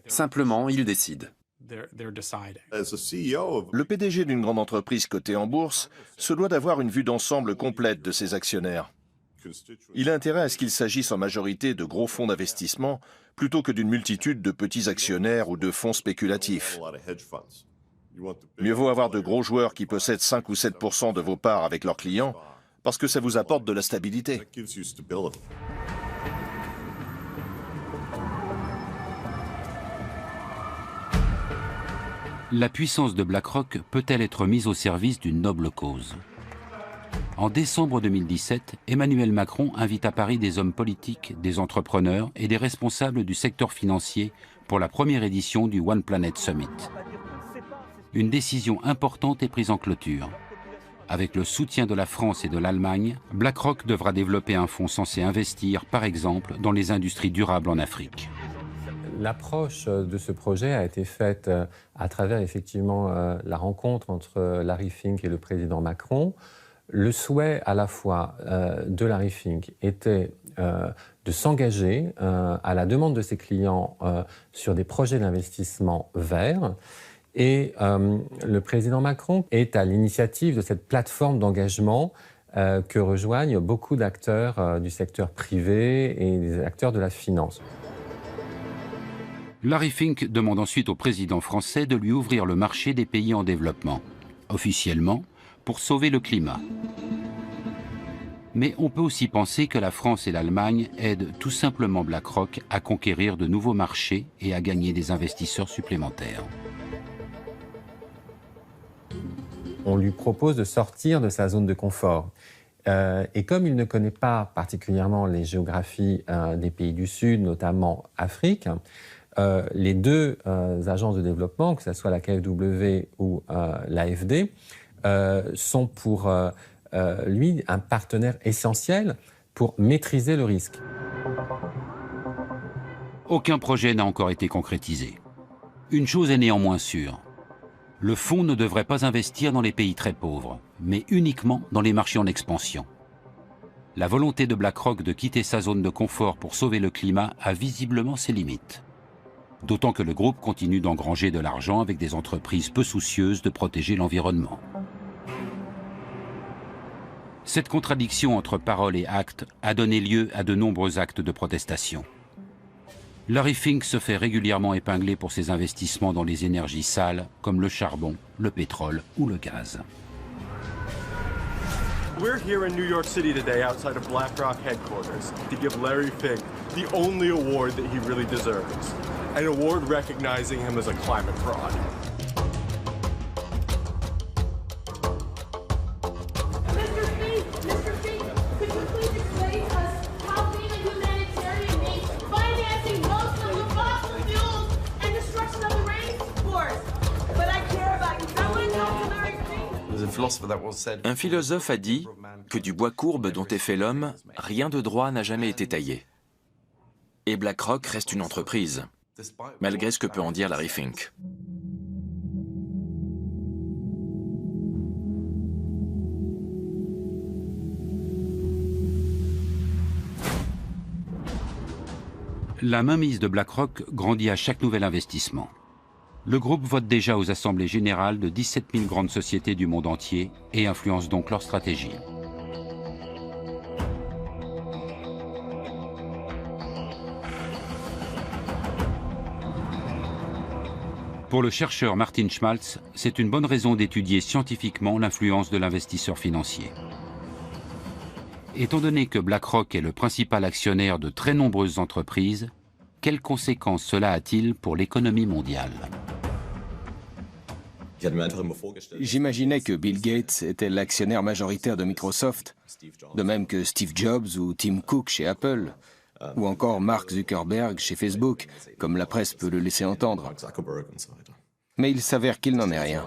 Simplement, ils décident. Le PDG d'une grande entreprise cotée en bourse se doit d'avoir une vue d'ensemble complète de ses actionnaires. Il a intérêt à ce qu'il s'agisse en majorité de gros fonds d'investissement plutôt que d'une multitude de petits actionnaires ou de fonds spéculatifs. Mieux vaut avoir de gros joueurs qui possèdent 5 ou 7% de vos parts avec leurs clients parce que ça vous apporte de la stabilité. La puissance de BlackRock peut-elle être mise au service d'une noble cause? En décembre 2017, Emmanuel Macron invite à Paris des hommes politiques, des entrepreneurs et des responsables du secteur financier pour la première édition du One Planet Summit. Une décision importante est prise en clôture. Avec le soutien de la France et de l'Allemagne, BlackRock devra développer un fonds censé investir, par exemple, dans les industries durables en Afrique. L'approche de ce projet a été faite à travers effectivement la rencontre entre Larry Fink et le président Macron. Le souhait à la fois de Larry Fink était de s'engager à la demande de ses clients sur des projets d'investissement verts. Et le président Macron est à l'initiative de cette plateforme d'engagement que rejoignent beaucoup d'acteurs du secteur privé et des acteurs de la finance. Larry Fink demande ensuite au président français de lui ouvrir le marché des pays en développement, officiellement pour sauver le climat. Mais on peut aussi penser que la France et l'Allemagne aident tout simplement BlackRock à conquérir de nouveaux marchés et à gagner des investisseurs supplémentaires. On lui propose de sortir de sa zone de confort. Et comme il ne connaît pas particulièrement les géographies des pays du Sud, notamment Afrique, les deux agences de développement, que ce soit la KfW ou l'AFD, sont pour lui un partenaire essentiel pour maîtriser le risque. Aucun projet n'a encore été concrétisé. Une chose est néanmoins sûre. Le fonds ne devrait pas investir dans les pays très pauvres, mais uniquement dans les marchés en expansion. la volonté de BlackRock de quitter sa zone de confort pour sauver le climat a visiblement ses limites. D'autant que le groupe continue d'engranger de l'argent avec des entreprises peu soucieuses de protéger l'environnement. Cette contradiction entre parole et acte a donné lieu à de nombreux actes de protestation. Larry Fink se fait régulièrement épingler pour ses investissements dans les énergies sales comme le charbon, le pétrole ou le gaz. We're here in New York City today outside of BlackRock headquarters to give Larry Fink the only award that he really deserves. An award recognizing him as a climate fraud. Un philosophe a dit que du bois courbe dont est fait l'homme, rien de droit n'a jamais été taillé. Et BlackRock reste une entreprise, malgré ce que peut en dire Larry Fink. La mainmise de BlackRock grandit à chaque nouvel investissement. Le groupe vote déjà aux assemblées générales de 17 000 grandes sociétés du monde entier et influence donc leur stratégie. Pour le chercheur Martin Schmaltz, c'est une bonne raison d'étudier scientifiquement l'influence de l'investisseur financier. Étant donné que BlackRock est le principal actionnaire de très nombreuses entreprises, quelles conséquences cela a-t-il pour l'économie mondiale ? J'imaginais que Bill Gates était l'actionnaire majoritaire de Microsoft, de même que Steve Jobs ou Tim Cook chez Apple, ou encore Mark Zuckerberg chez Facebook, comme la presse peut le laisser entendre. Mais il s'avère qu'il n'en est rien.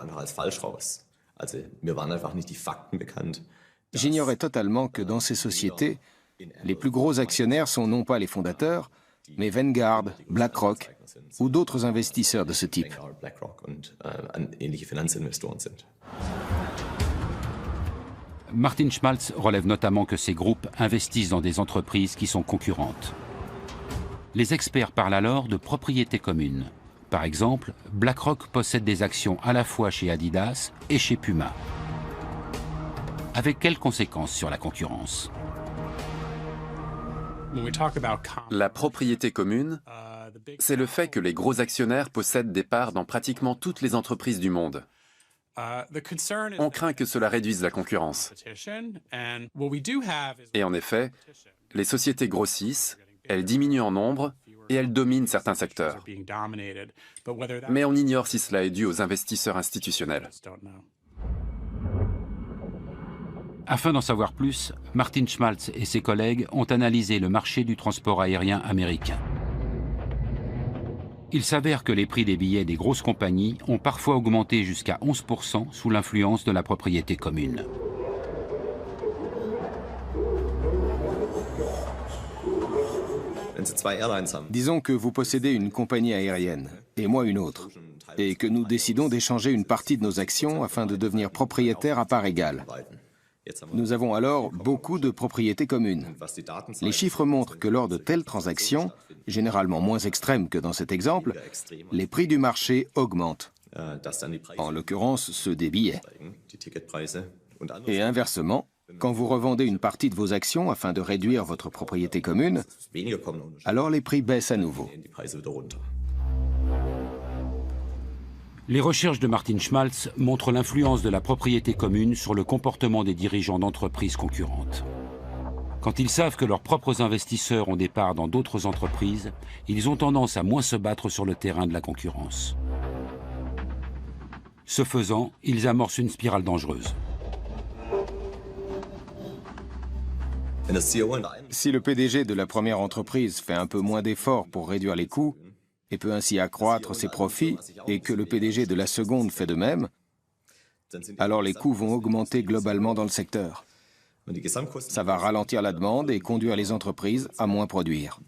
J'ignorais totalement que dans ces sociétés, les plus gros actionnaires sont non pas les fondateurs, mais Vanguard, BlackRock ou d'autres investisseurs de ce type. Martin Schmaltz relève notamment que ces groupes investissent dans des entreprises qui sont concurrentes. Les experts parlent alors de propriété commune. Par exemple, BlackRock possède des actions à la fois chez Adidas et chez Puma. Avec quelles conséquences sur la concurrence ? La propriété commune, c'est le fait que les gros actionnaires possèdent des parts dans pratiquement toutes les entreprises du monde. On craint que cela réduise la concurrence. Et en effet, les sociétés grossissent, elles diminuent en nombre et elles dominent certains secteurs. Mais on ignore si cela est dû aux investisseurs institutionnels. Afin d'en savoir plus, Martin Schmaltz et ses collègues ont analysé le marché du transport aérien américain. Il s'avère que les prix des billets des grosses compagnies ont parfois augmenté jusqu'à 11% sous l'influence de la propriété commune. Disons que vous possédez une compagnie aérienne, et moi une autre, et que nous décidons d'échanger une partie de nos actions afin de devenir propriétaires à part égale. Nous avons alors beaucoup de propriétés communes. Les chiffres montrent que lors de telles transactions, généralement moins extrêmes que dans cet exemple, les prix du marché augmentent, en l'occurrence ceux des billets. Et inversement, quand vous revendez une partie de vos actions afin de réduire votre propriété commune, alors les prix baissent à nouveau. Les recherches de Martin Schmaltz montrent l'influence de la propriété commune sur le comportement des dirigeants d'entreprises concurrentes. Quand ils savent que leurs propres investisseurs ont des parts dans d'autres entreprises, ils ont tendance à moins se battre sur le terrain de la concurrence. Ce faisant, ils amorcent une spirale dangereuse. Si le PDG de la première entreprise fait un peu moins d'efforts pour réduire les coûts, et peut ainsi accroître ses profits, et que le PDG de la seconde fait de même, alors les coûts vont augmenter globalement dans le secteur. Ça va ralentir la demande et conduire les entreprises à moins produire.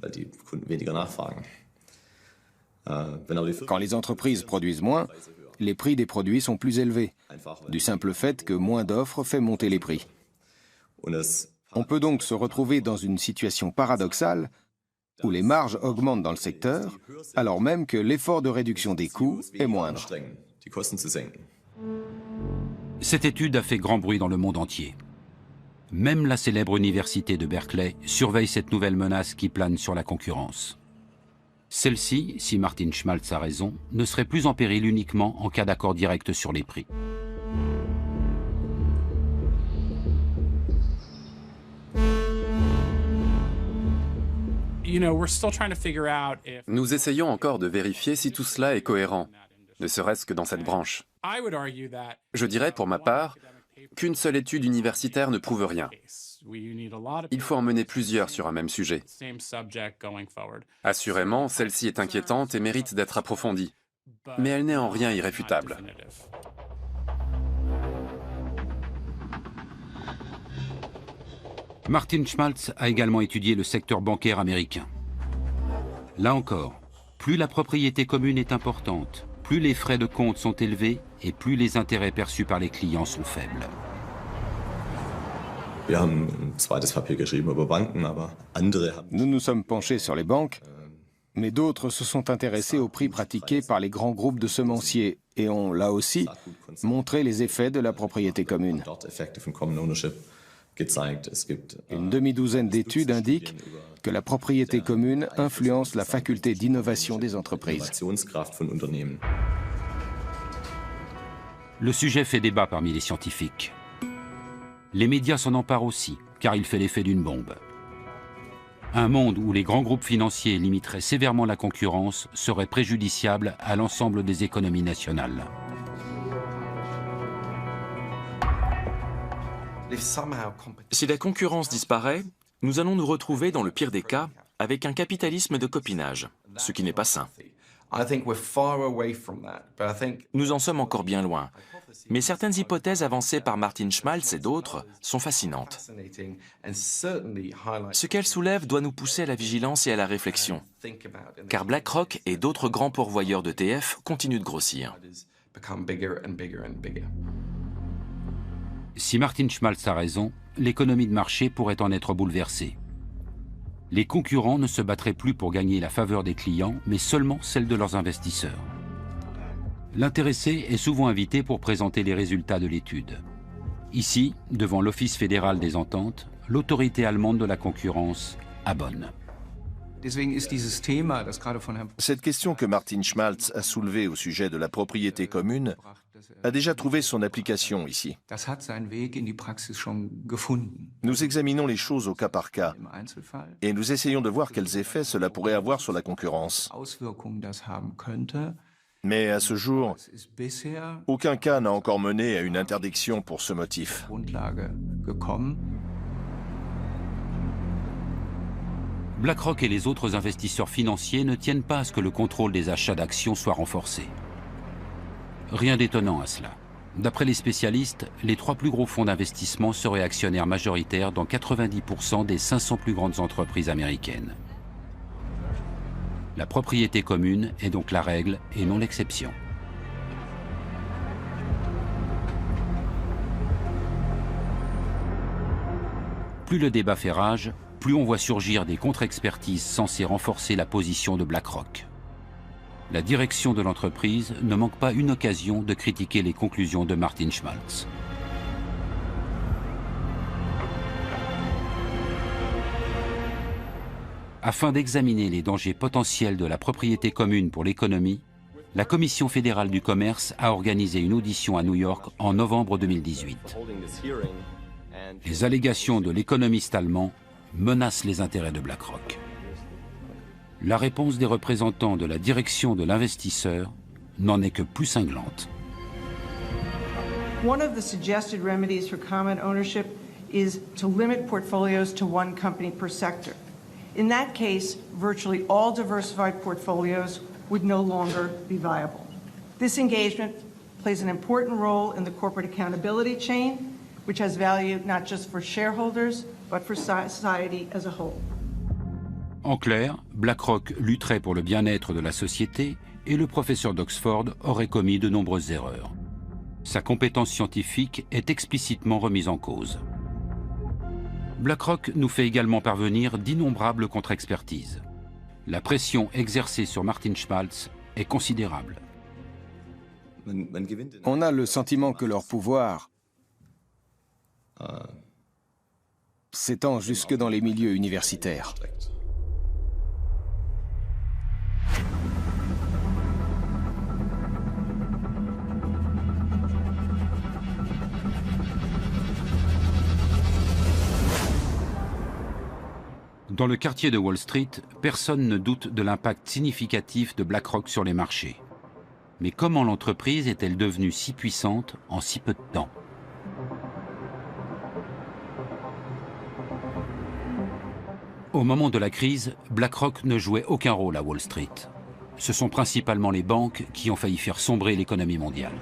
Quand les entreprises produisent moins, les prix des produits sont plus élevés, du simple fait que moins d'offres fait monter les prix. On peut donc se retrouver dans une situation paradoxale où les marges augmentent dans le secteur, alors même que l'effort de réduction des coûts est moindre. Cette étude a fait grand bruit dans le monde entier. Même la célèbre université de Berkeley surveille cette nouvelle menace qui plane sur la concurrence. Celle-ci, si Martin Schmaltz a raison, ne serait plus en péril uniquement en cas d'accord direct sur les prix. Nous essayons encore de vérifier si tout cela est cohérent, ne serait-ce que dans cette branche. Je dirais pour ma part qu'une seule étude universitaire ne prouve rien. Il faut en mener plusieurs sur un même sujet. Assurément, celle-ci est inquiétante et mérite d'être approfondie, mais elle n'est en rien irréfutable. Martin Schmaltz a également étudié le secteur bancaire américain. Là encore, plus la propriété commune est importante, plus les frais de compte sont élevés et plus les intérêts perçus par les clients sont faibles. Nous nous sommes penchés sur les banques, mais d'autres se sont intéressés aux prix pratiqués par les grands groupes de semenciers et ont, là aussi, montré les effets de la propriété commune. Une demi-douzaine d'études indiquent que la propriété commune influence la faculté d'innovation des entreprises. Le sujet fait débat parmi les scientifiques. Les médias s'en emparent aussi, car il fait l'effet d'une bombe. Un monde où les grands groupes financiers limiteraient sévèrement la concurrence serait préjudiciable à l'ensemble des économies nationales. Si la concurrence disparaît, nous allons nous retrouver, dans le pire des cas, avec un capitalisme de copinage, ce qui n'est pas sain. Nous en sommes encore bien loin, mais certaines hypothèses avancées par Martin Schmaltz et d'autres sont fascinantes. Ce qu'elles soulèvent doit nous pousser à la vigilance et à la réflexion, car BlackRock et d'autres grands pourvoyeurs d'ETF continuent de grossir. Si Martin Schmaltz a raison, l'économie de marché pourrait en être bouleversée. Les concurrents ne se battraient plus pour gagner la faveur des clients, mais seulement celle de leurs investisseurs. L'intéressé est souvent invité pour présenter les résultats de l'étude. Ici, devant l'Office fédéral des ententes, l'autorité allemande de la concurrence abonne. Cette question que Martin Schmaltz a soulevée au sujet de la propriété commune a déjà trouvé son application ici. Nous examinons les choses au cas par cas et nous essayons de voir quels effets cela pourrait avoir sur la concurrence. Mais à ce jour, aucun cas n'a encore mené à une interdiction pour ce motif. BlackRock et les autres investisseurs financiers ne tiennent pas à ce que le contrôle des achats d'actions soit renforcé. Rien d'étonnant à cela. D'après les spécialistes, les 3 plus gros fonds d'investissement seraient actionnaires majoritaires dans 90% des 500 plus grandes entreprises américaines. La propriété commune est donc la règle et non l'exception. Plus le débat fait rage, plus on voit surgir des contre-expertises censées renforcer la position de BlackRock. La direction de l'entreprise ne manque pas une occasion de critiquer les conclusions de Martin Schmaltz. Afin d'examiner les dangers potentiels de la propriété commune pour l'économie, la Commission fédérale du commerce a organisé une audition à New York en novembre 2018. Les allégations de l'économiste allemand menacent les intérêts de BlackRock. La réponse des représentants de la direction de l'investisseur n'en est que plus cinglante. One of the suggested remedies for common ownership is to limit portfolios to one company per sector. In that case, virtually all diversified portfolios would no longer be viable. This engagement plays an important role in the corporate accountability chain, which has value not just for shareholders, but for society as a whole. En clair, BlackRock lutterait pour le bien-être de la société et le professeur d'Oxford aurait commis de nombreuses erreurs. Sa compétence scientifique est explicitement remise en cause. BlackRock nous fait également parvenir d'innombrables contre-expertises. La pression exercée sur Martin Schmaltz est considérable. On a le sentiment que leur pouvoir s'étend jusque dans les milieux universitaires. Dans le quartier de Wall Street, personne ne doute de l'impact significatif de BlackRock sur les marchés. Mais comment l'entreprise est-elle devenue si puissante en si peu de temps? Au moment de la crise, BlackRock ne jouait aucun rôle à Wall Street. Ce sont principalement les banques qui ont failli faire sombrer l'économie mondiale.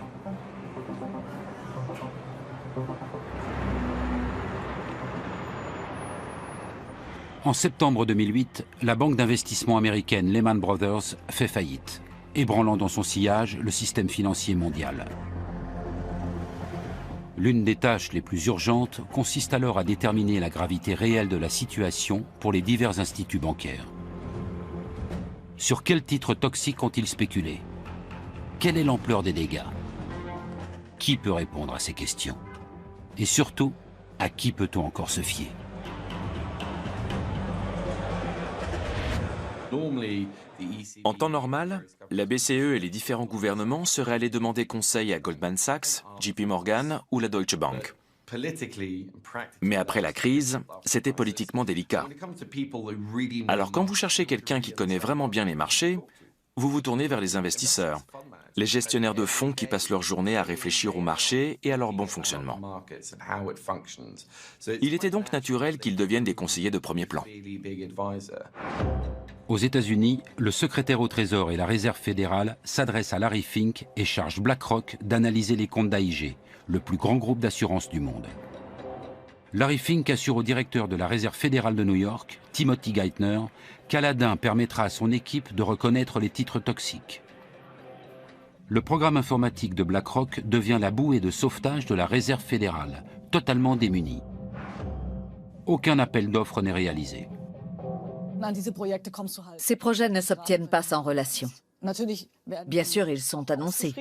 En septembre 2008, la banque d'investissement américaine Lehman Brothers fait faillite, ébranlant dans son sillage le système financier mondial. L'une des tâches les plus urgentes consiste alors à déterminer la gravité réelle de la situation pour les divers instituts bancaires. Sur quels titres toxiques ont-ils spéculé? Quelle est l'ampleur des dégâts? Qui peut répondre à ces questions? Et surtout, à qui peut-on encore se fier? En temps normal, la BCE et les différents gouvernements seraient allés demander conseil à Goldman Sachs, JP Morgan ou la Deutsche Bank. Mais après la crise, c'était politiquement délicat. Alors quand vous cherchez quelqu'un qui connaît vraiment bien les marchés, vous vous tournez vers les investisseurs, les gestionnaires de fonds qui passent leur journée à réfléchir au marché et à leur bon fonctionnement. Il était donc naturel qu'ils deviennent des conseillers de premier plan. Aux États-Unis, le secrétaire au Trésor et la Réserve fédérale s'adressent à Larry Fink et chargent BlackRock d'analyser les comptes d'AIG, le plus grand groupe d'assurance du monde. Larry Fink assure au directeur de la Réserve fédérale de New York, Timothy Geithner, qu'Aladin permettra à son équipe de reconnaître les titres toxiques. Le programme informatique de BlackRock devient la bouée de sauvetage de la Réserve fédérale, totalement démunie. Aucun appel d'offres n'est réalisé. Ces projets ne s'obtiennent pas sans relation. Bien sûr, ils sont annoncés.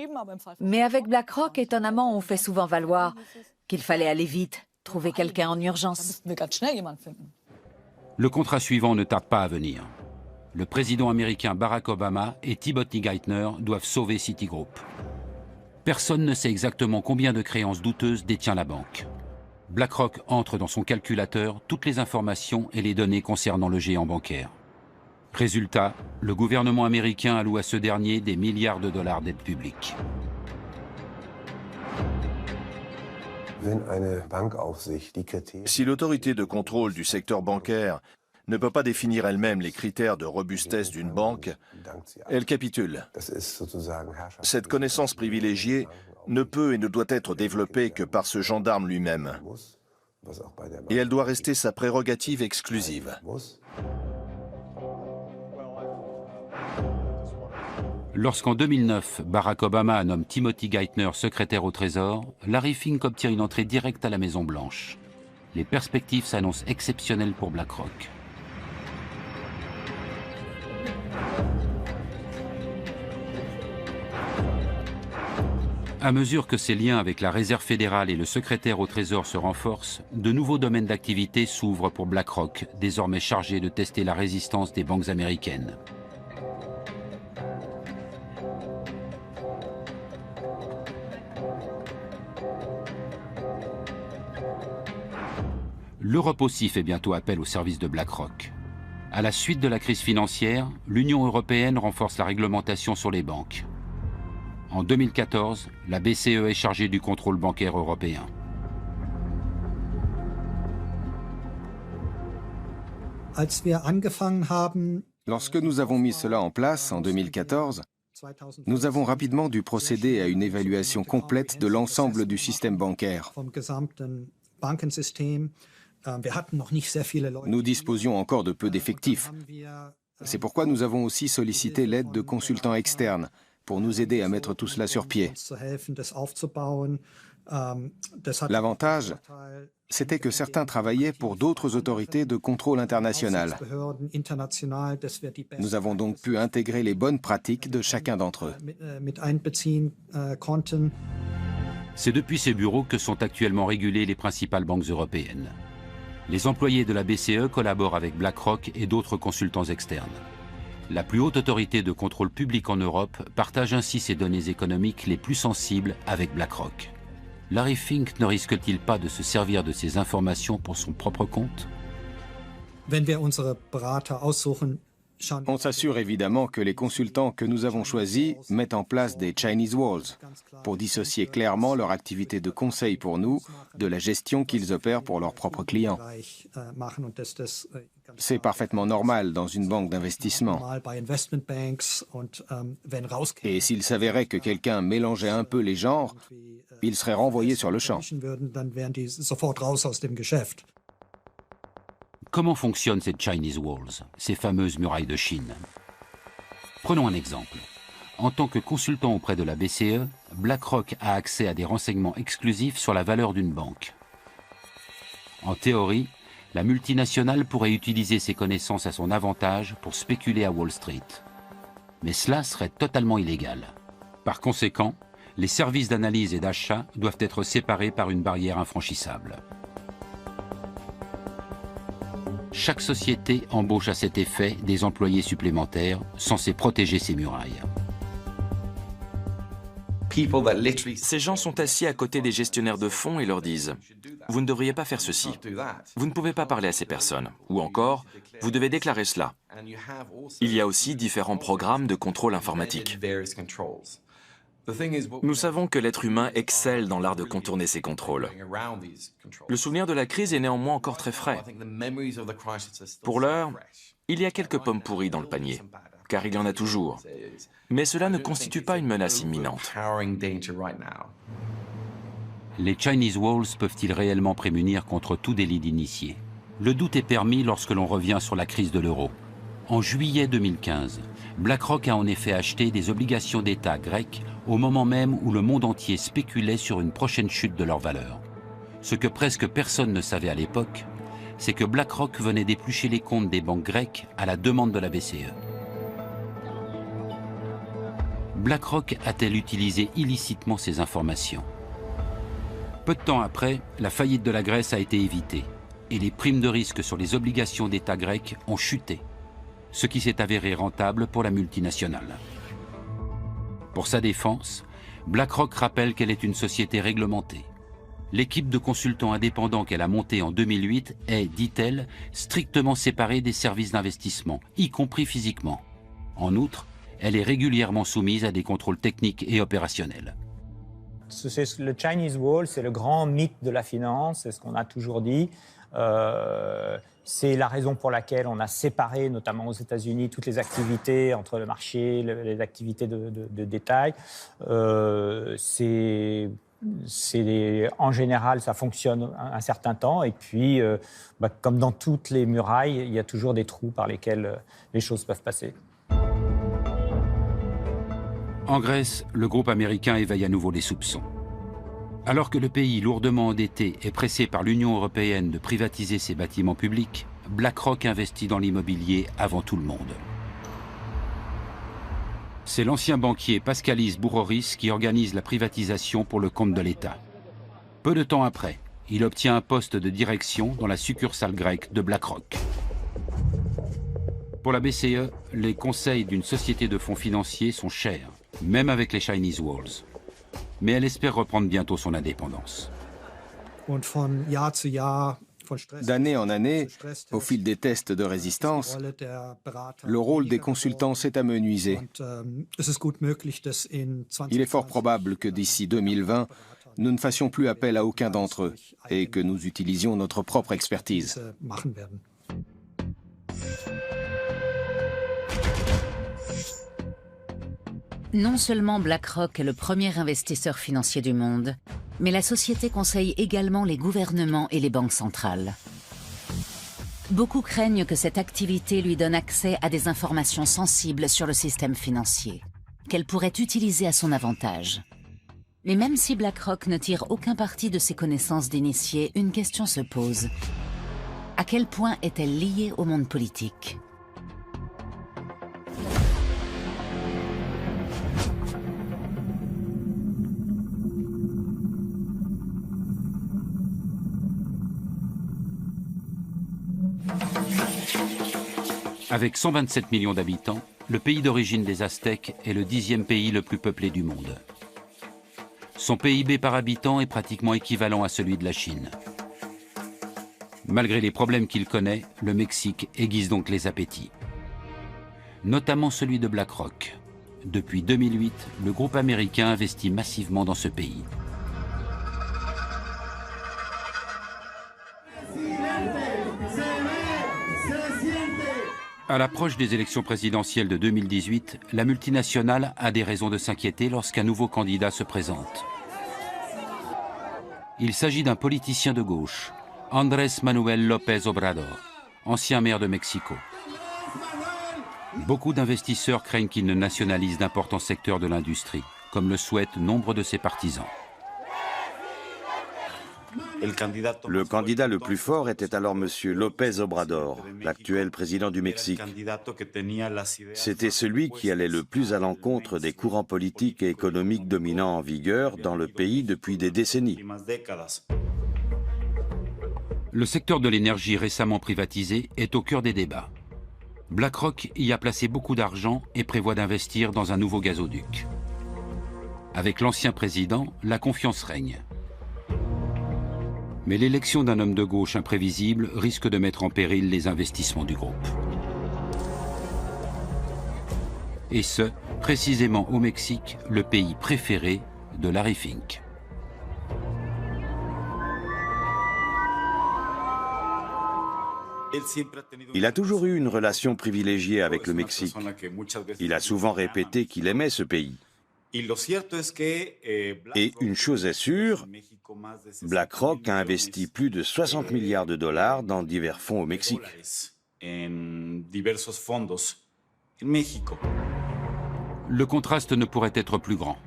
Mais avec BlackRock, étonnamment, on fait souvent valoir qu'il fallait aller vite, trouver quelqu'un en urgence. Le contrat suivant ne tarde pas à venir. Le président américain Barack Obama et Timothy Geithner doivent sauver Citigroup. Personne ne sait exactement combien de créances douteuses détient la banque. BlackRock entre dans son calculateur toutes les informations et les données concernant le géant bancaire. Résultat, le gouvernement américain alloue à ce dernier des milliards de dollars d'aide publique. Si l'autorité de contrôle du secteur bancaire ne peut pas définir elle-même les critères de robustesse d'une banque, elle capitule. Cette connaissance privilégiée ne peut et ne doit être développée que par ce gendarme lui-même. Et elle doit rester sa prérogative exclusive. Lorsqu'en 2009, Barack Obama nomme Timothy Geithner secrétaire au Trésor, Larry Fink obtient une entrée directe à la Maison-Blanche. Les perspectives s'annoncent exceptionnelles pour BlackRock. À mesure que ses liens avec la Réserve fédérale et le secrétaire au Trésor se renforcent, de nouveaux domaines d'activité s'ouvrent pour BlackRock, désormais chargé de tester la résistance des banques américaines. L'Europe aussi fait bientôt appel au service de BlackRock. À la suite de la crise financière, l'Union européenne renforce la réglementation sur les banques. En 2014, la BCE est chargée du contrôle bancaire européen. Lorsque nous avons mis cela en place en 2014, nous avons rapidement dû procéder à une évaluation complète de l'ensemble du système bancaire. Nous disposions encore de peu d'effectifs. C'est pourquoi nous avons aussi sollicité l'aide de consultants externes pour nous aider à mettre tout cela sur pied. L'avantage, c'était que certains travaillaient pour d'autres autorités de contrôle international. Nous avons donc pu intégrer les bonnes pratiques de chacun d'entre eux. C'est depuis ces bureaux que sont actuellement régulées les principales banques européennes. Les employés de la BCE collaborent avec BlackRock et d'autres consultants externes. La plus haute autorité de contrôle public en Europe partage ainsi ses données économiques les plus sensibles avec BlackRock. Larry Fink ne risque-t-il pas de se servir de ces informations pour son propre compte? On s'assure évidemment que les consultants que nous avons choisis mettent en place des Chinese Walls pour dissocier clairement leur activité de conseil pour nous de la gestion qu'ils opèrent pour leurs propres clients. C'est parfaitement normal dans une banque d'investissement. Et s'il s'avérait que quelqu'un mélangeait un peu les genres, il serait renvoyé sur le champ. Comment fonctionnent ces Chinese Walls, ces fameuses murailles de Chine? Prenons un exemple. En tant que consultant auprès de la BCE, BlackRock a accès à des renseignements exclusifs sur la valeur d'une banque. En théorie, la multinationale pourrait utiliser ses connaissances à son avantage pour spéculer à Wall Street. Mais cela serait totalement illégal. Par conséquent, les services d'analyse et d'achat doivent être séparés par une barrière infranchissable. Chaque société embauche à cet effet des employés supplémentaires censés protéger ces murailles. Ces gens sont assis à côté des gestionnaires de fonds et leur disent « Vous ne devriez pas faire ceci. Vous ne pouvez pas parler à ces personnes. » Ou encore « Vous devez déclarer cela. » Il y a aussi différents programmes de contrôle informatique. Nous savons que l'être humain excelle dans l'art de contourner ces contrôles. Le souvenir de la crise est néanmoins encore très frais. Pour l'heure, il y a quelques pommes pourries dans le panier, car il y en a toujours. Mais cela ne constitue pas une menace imminente. Les Chinese Walls peuvent-ils réellement prémunir contre tout délit d'initié? Le doute est permis lorsque l'on revient sur la crise de l'euro. En juillet 2015, BlackRock a en effet acheté des obligations d'État grecques au moment même où le monde entier spéculait sur une prochaine chute de leur valeur. Ce que presque personne ne savait à l'époque, c'est que BlackRock venait d'éplucher les comptes des banques grecques à la demande de la BCE. BlackRock a-t-elle utilisé illicitement ces informations? Peu de temps après, la faillite de la Grèce a été évitée et les primes de risque sur les obligations d'État grecques ont chuté, ce qui s'est avéré rentable pour la multinationale. Pour sa défense, BlackRock rappelle qu'elle est une société réglementée. L'équipe de consultants indépendants qu'elle a montée en 2008 est, dit-elle, strictement séparée des services d'investissement, y compris physiquement. En outre, elle est régulièrement soumise à des contrôles techniques et opérationnels. Le Chinese Wall, c'est le grand mythe de la finance, c'est ce qu'on a toujours dit. C'est la raison pour laquelle on a séparé, notamment aux États-Unis, toutes les activités entre le marché, les activités de détail. En général, ça fonctionne un certain temps. Et puis, comme dans toutes les murailles, il y a toujours des trous par lesquels les choses peuvent passer. En Grèce, le groupe américain éveille à nouveau les soupçons. Alors que le pays lourdement endetté est pressé par l'Union européenne de privatiser ses bâtiments publics, BlackRock investit dans l'immobilier avant tout le monde. C'est l'ancien banquier Paskalis Bouroris qui organise la privatisation pour le compte de l'État. Peu de temps après, il obtient un poste de direction dans la succursale grecque de BlackRock. Pour la BCE, les conseils d'une société de fonds financiers sont chers, même avec les Chinese Walls. Mais elle espère reprendre bientôt son indépendance. D'année en année, au fil des tests de résistance, le rôle des consultants s'est amenuisé. Il est fort probable que d'ici 2020, nous ne fassions plus appel à aucun d'entre eux et que nous utilisions notre propre expertise. Non seulement BlackRock est le premier investisseur financier du monde, mais la société conseille également les gouvernements et les banques centrales. Beaucoup craignent que cette activité lui donne accès à des informations sensibles sur le système financier, qu'elle pourrait utiliser à son avantage. Mais même si BlackRock ne tire aucun parti de ses connaissances d'initié, une question se pose. À quel point est-elle liée au monde politique ? Avec 127 millions d'habitants, le pays d'origine des Aztèques est le 10e pays le plus peuplé du monde. Son PIB par habitant est pratiquement équivalent à celui de la Chine. Malgré les problèmes qu'il connaît, le Mexique aiguise donc les appétits. Notamment celui de BlackRock. Depuis 2008, le groupe américain investit massivement dans ce pays. À l'approche des élections présidentielles de 2018, la multinationale a des raisons de s'inquiéter lorsqu'un nouveau candidat se présente. Il s'agit d'un politicien de gauche, Andrés Manuel López Obrador, ancien maire de Mexico. Beaucoup d'investisseurs craignent qu'il ne nationalise d'importants secteurs de l'industrie, comme le souhaitent nombre de ses partisans. Le candidat le plus fort était alors M. López Obrador, l'actuel président du Mexique. C'était celui qui allait le plus à l'encontre des courants politiques et économiques dominants en vigueur dans le pays depuis des décennies. Le secteur de l'énergie récemment privatisé est au cœur des débats. BlackRock y a placé beaucoup d'argent et prévoit d'investir dans un nouveau gazoduc. Avec l'ancien président, la confiance règne. Mais l'élection d'un homme de gauche imprévisible risque de mettre en péril les investissements du groupe. Et ce, précisément au Mexique, le pays préféré de Larry Fink. Il a toujours eu une relation privilégiée avec le Mexique. Il a souvent répété qu'il aimait ce pays. Et une chose est sûre, BlackRock a investi plus de 60 milliards de dollars dans divers fonds au Mexique. Le contraste ne pourrait être plus grand.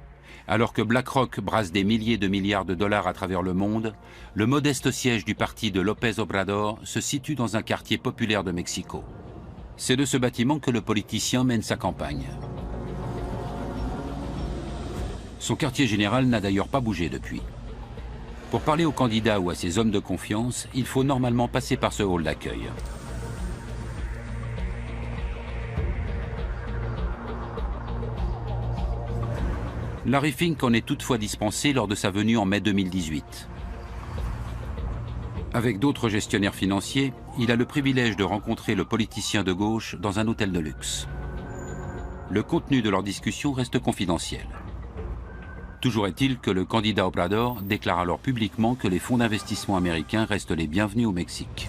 Alors que BlackRock brasse des milliers de milliards de dollars à travers le monde, le modeste siège du parti de López Obrador se situe dans un quartier populaire de Mexico. C'est de ce bâtiment que le politicien mène sa campagne. Son quartier général n'a d'ailleurs pas bougé depuis. Pour parler aux candidats ou à ses hommes de confiance, il faut normalement passer par ce hall d'accueil. Larry Fink en est toutefois dispensé lors de sa venue en mai 2018. Avec d'autres gestionnaires financiers, il a le privilège de rencontrer le politicien de gauche dans un hôtel de luxe. Le contenu de leur discussion reste confidentiel. Toujours est-il que le candidat Obrador déclare alors publiquement que les fonds d'investissement américains restent les bienvenus au Mexique.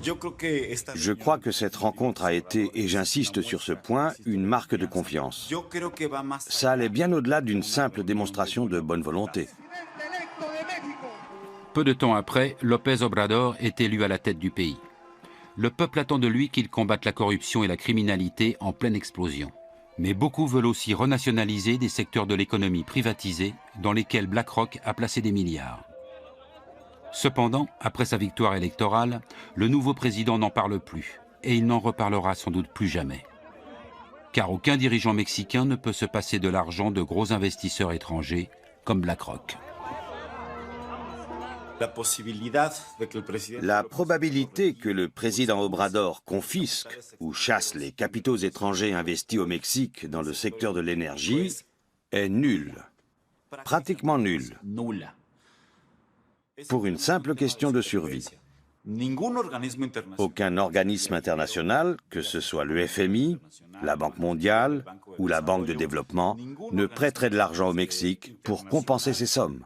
Je crois que cette rencontre a été, et j'insiste sur ce point, une marque de confiance. Ça allait bien au-delà d'une simple démonstration de bonne volonté. Peu de temps après, López Obrador est élu à la tête du pays. Le peuple attend de lui qu'il combatte la corruption et la criminalité en pleine explosion. Mais beaucoup veulent aussi renationaliser des secteurs de l'économie privatisés dans lesquels BlackRock a placé des milliards. Cependant, après sa victoire électorale, le nouveau président n'en parle plus et il n'en reparlera sans doute plus jamais. Car aucun dirigeant mexicain ne peut se passer de l'argent de gros investisseurs étrangers comme BlackRock. La probabilité que le président Obrador confisque ou chasse les capitaux étrangers investis au Mexique dans le secteur de l'énergie est nulle, pratiquement nulle, pour une simple question de survie. Aucun organisme international, que ce soit le FMI, la Banque mondiale ou la Banque de développement, ne prêterait de l'argent au Mexique pour compenser ces sommes.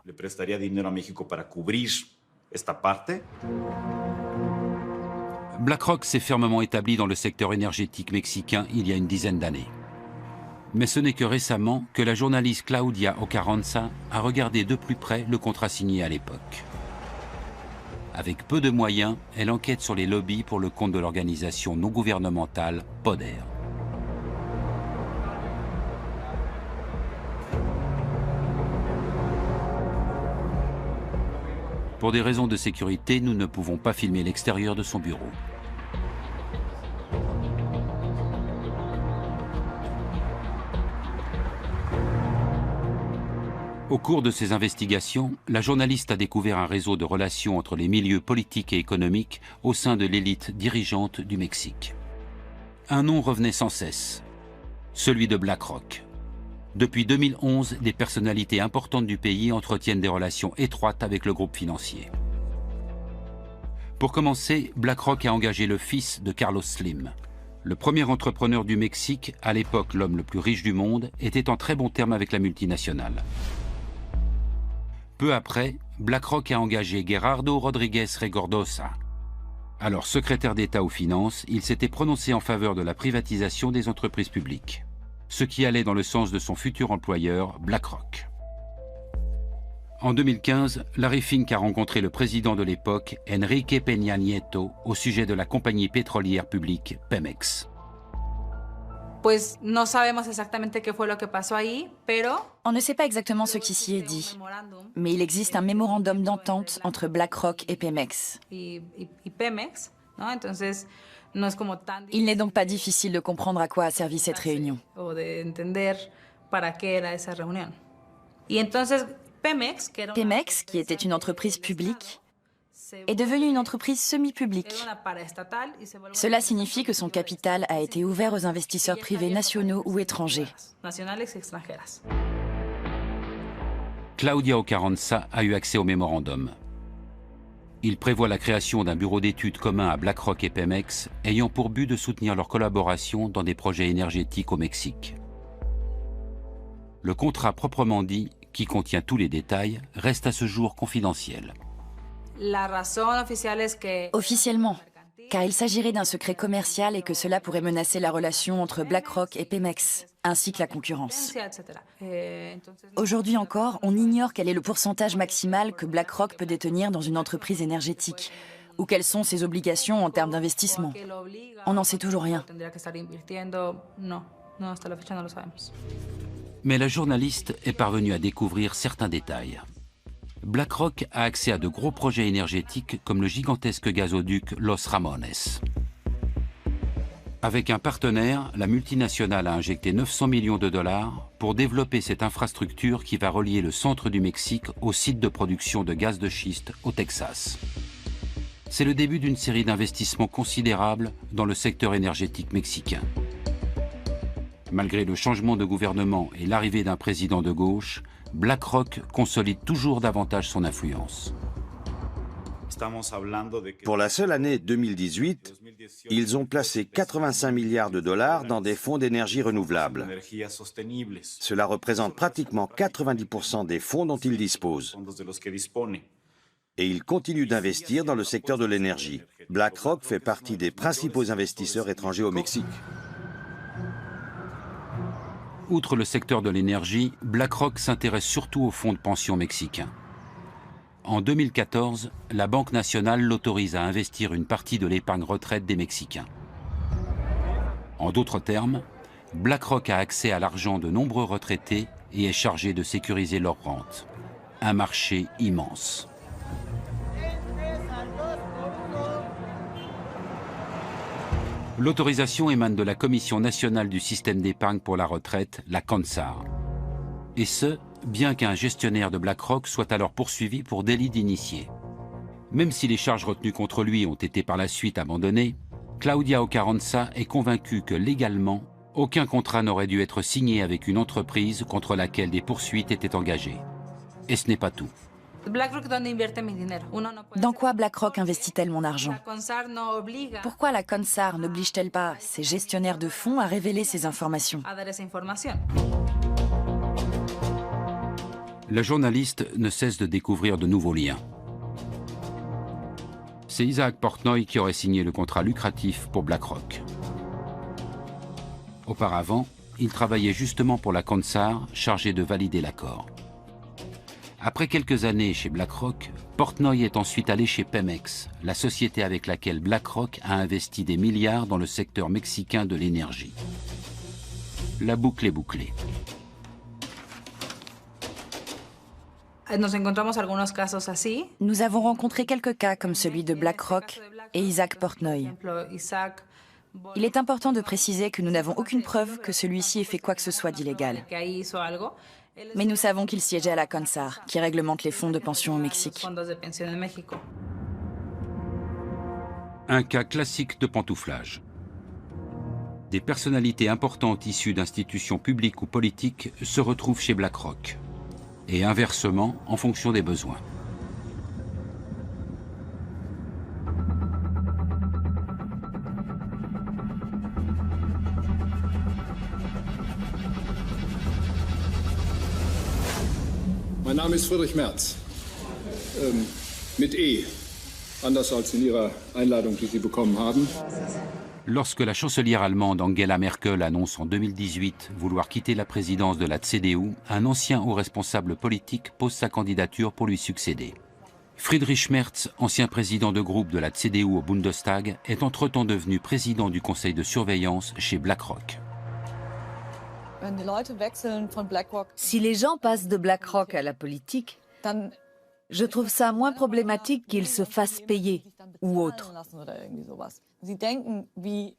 BlackRock s'est fermement établi dans le secteur énergétique mexicain il y a une dizaine d'années. Mais ce n'est que récemment que la journaliste Claudia Ocarranza a regardé de plus près le contrat signé à l'époque. Avec peu de moyens, elle enquête sur les lobbies pour le compte de l'organisation non gouvernementale PODER. Pour des raisons de sécurité, nous ne pouvons pas filmer l'extérieur de son bureau. Au cours de ses investigations, la journaliste a découvert un réseau de relations entre les milieux politiques et économiques au sein de l'élite dirigeante du Mexique. Un nom revenait sans cesse, celui de BlackRock. Depuis 2011, des personnalités importantes du pays entretiennent des relations étroites avec le groupe financier. Pour commencer, BlackRock a engagé le fils de Carlos Slim. Le premier entrepreneur du Mexique, à l'époque l'homme le plus riche du monde, était en très bons termes avec la multinationale. Peu après, BlackRock a engagé Gerardo Rodríguez Regordosa. Alors secrétaire d'État aux finances, il s'était prononcé en faveur de la privatisation des entreprises publiques, ce qui allait dans le sens de son futur employeur, BlackRock. En 2015, Larry Fink a rencontré le président de l'époque, Enrique Peña Nieto, au sujet de la compagnie pétrolière publique Pemex. On ne sait pas exactement ce qui s'y est dit, mais il existe un mémorandum d'entente entre BlackRock et Pemex. Il n'est donc pas difficile de comprendre à quoi a servi cette réunion. Pemex, qui était une entreprise publique, est devenue une entreprise semi-publique. Cela signifie que son capital a été ouvert aux investisseurs privés nationaux ou étrangers. Claudia Ocarranza a eu accès au mémorandum. Il prévoit la création d'un bureau d'études commun à BlackRock et Pemex, ayant pour but de soutenir leur collaboration dans des projets énergétiques au Mexique. Le contrat proprement dit, qui contient tous les détails, reste à ce jour confidentiel. Officiellement, car il s'agirait d'un secret commercial et que cela pourrait menacer la relation entre BlackRock et Pemex, ainsi que la concurrence. Aujourd'hui encore, on ignore quel est le pourcentage maximal que BlackRock peut détenir dans une entreprise énergétique, ou quelles sont ses obligations en termes d'investissement. On n'en sait toujours rien. Mais la journaliste est parvenue à découvrir certains détails. BlackRock a accès à de gros projets énergétiques comme le gigantesque gazoduc Los Ramones. Avec un partenaire, la multinationale a injecté 900 millions de dollars pour développer cette infrastructure qui va relier le centre du Mexique au site de production de gaz de schiste au Texas. C'est le début d'une série d'investissements considérables dans le secteur énergétique mexicain. Malgré le changement de gouvernement et l'arrivée d'un président de gauche, BlackRock consolide toujours davantage son influence. Pour la seule année 2018, ils ont placé 85 milliards de dollars dans des fonds d'énergie renouvelable. Cela représente pratiquement 90% des fonds dont ils disposent. Et ils continuent d'investir dans le secteur de l'énergie. BlackRock fait partie des principaux investisseurs étrangers au Mexique. Outre le secteur de l'énergie, BlackRock s'intéresse surtout aux fonds de pension mexicains. En 2014, la Banque nationale l'autorise à investir une partie de l'épargne retraite des Mexicains. En d'autres termes, BlackRock a accès à l'argent de nombreux retraités et est chargé de sécuriser leurs rentes. Un marché immense. L'autorisation émane de la Commission nationale du système d'épargne pour la retraite, la CONSAR. Et ce, bien qu'un gestionnaire de BlackRock soit alors poursuivi pour délit d'initié. Même si les charges retenues contre lui ont été par la suite abandonnées, Claudia Ocarranza est convaincue que légalement, aucun contrat n'aurait dû être signé avec une entreprise contre laquelle des poursuites étaient engagées. Et ce n'est pas tout. Dans quoi BlackRock investit-elle mon argent? Pourquoi la CONSAR n'oblige-t-elle pas ses gestionnaires de fonds à révéler ces informations? La journaliste ne cesse de découvrir de nouveaux liens. C'est Isaac Portnoy qui aurait signé le contrat lucratif pour BlackRock. Auparavant, il travaillait justement pour la CONSAR, chargé de valider l'accord. Après quelques années chez BlackRock, Portnoy est ensuite allé chez Pemex, la société avec laquelle BlackRock a investi des milliards dans le secteur mexicain de l'énergie. La boucle est bouclée. Nous avons rencontré quelques cas comme celui de BlackRock et Isaac Portnoy. Il est important de préciser que nous n'avons aucune preuve que celui-ci ait fait quoi que ce soit d'illégal. Mais nous savons qu'il siégeait à la CONSAR, qui réglemente les fonds de pension au Mexique. Un cas classique de pantouflage. Des personnalités importantes issues d'institutions publiques ou politiques se retrouvent chez BlackRock. Et inversement, en fonction des besoins. Mein Name ist Friedrich Merz, mit E, anders als in Ihrer Einladung, die Sie bekommen haben. Lorsque la chancelière allemande Angela Merkel annonce en 2018 vouloir quitter la présidence de la CDU, un ancien haut responsable politique pose sa candidature pour lui succéder. Friedrich Merz, ancien président de groupe de la CDU au Bundestag, est entre-temps devenu président du conseil de surveillance chez BlackRock. Si les gens passent de BlackRock à la politique, je trouve ça moins problématique qu'ils se fassent payer ou autre.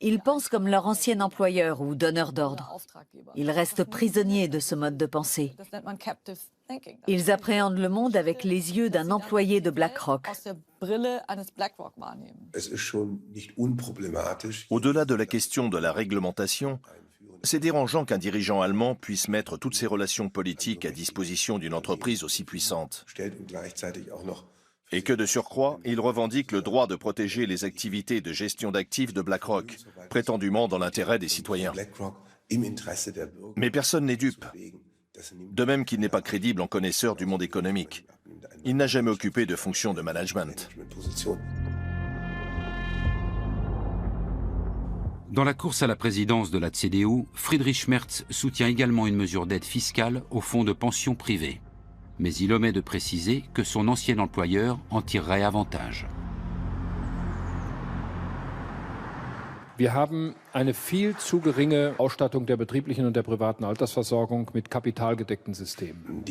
Ils pensent comme leur ancien employeur ou donneur d'ordre. Ils restent prisonniers de ce mode de pensée. Ils appréhendent le monde avec les yeux d'un employé de BlackRock. Au-delà de la question de la réglementation, c'est dérangeant qu'un dirigeant allemand puisse mettre toutes ses relations politiques à disposition d'une entreprise aussi puissante. Et que de surcroît, il revendique le droit de protéger les activités de gestion d'actifs de BlackRock, prétendument dans l'intérêt des citoyens. Mais personne n'est dupe. De même qu'il n'est pas crédible en connaisseur du monde économique. Il n'a jamais occupé de fonction de management. Dans la course à la présidence de la CDU, Friedrich Merz soutient également une mesure d'aide fiscale aux fonds de pension privés. Mais il omet de préciser que son ancien employeur en tirerait avantage. Wir haben eine viel zu geringe Ausstattung der betrieblichen und der privaten Altersversorgung mit kapitalgedeckten Systemen.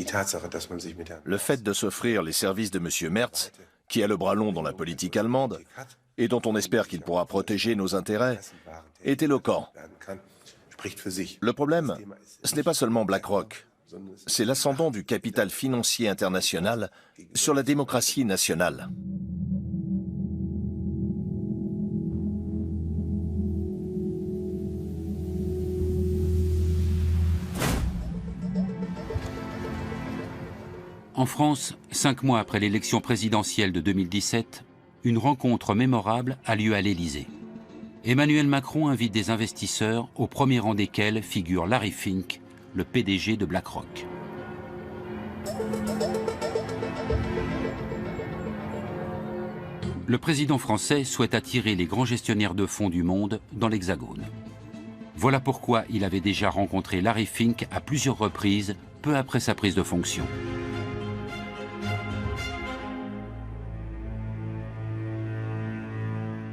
Le fait de s'offrir les services de M. Merz, qui a le bras long dans la politique allemande, et dont on espère qu'il pourra protéger nos intérêts, est éloquent. Le problème, ce n'est pas seulement BlackRock, c'est l'ascendant du capital financier international sur la démocratie nationale. En France, 5 mois après l'élection présidentielle de 2017, une rencontre mémorable a lieu à l'Élysée. Emmanuel Macron invite des investisseurs, au premier rang desquels figure Larry Fink, le PDG de BlackRock. Le président français souhaite attirer les grands gestionnaires de fonds du monde dans l'Hexagone. Voilà pourquoi il avait déjà rencontré Larry Fink à plusieurs reprises, peu après sa prise de fonction.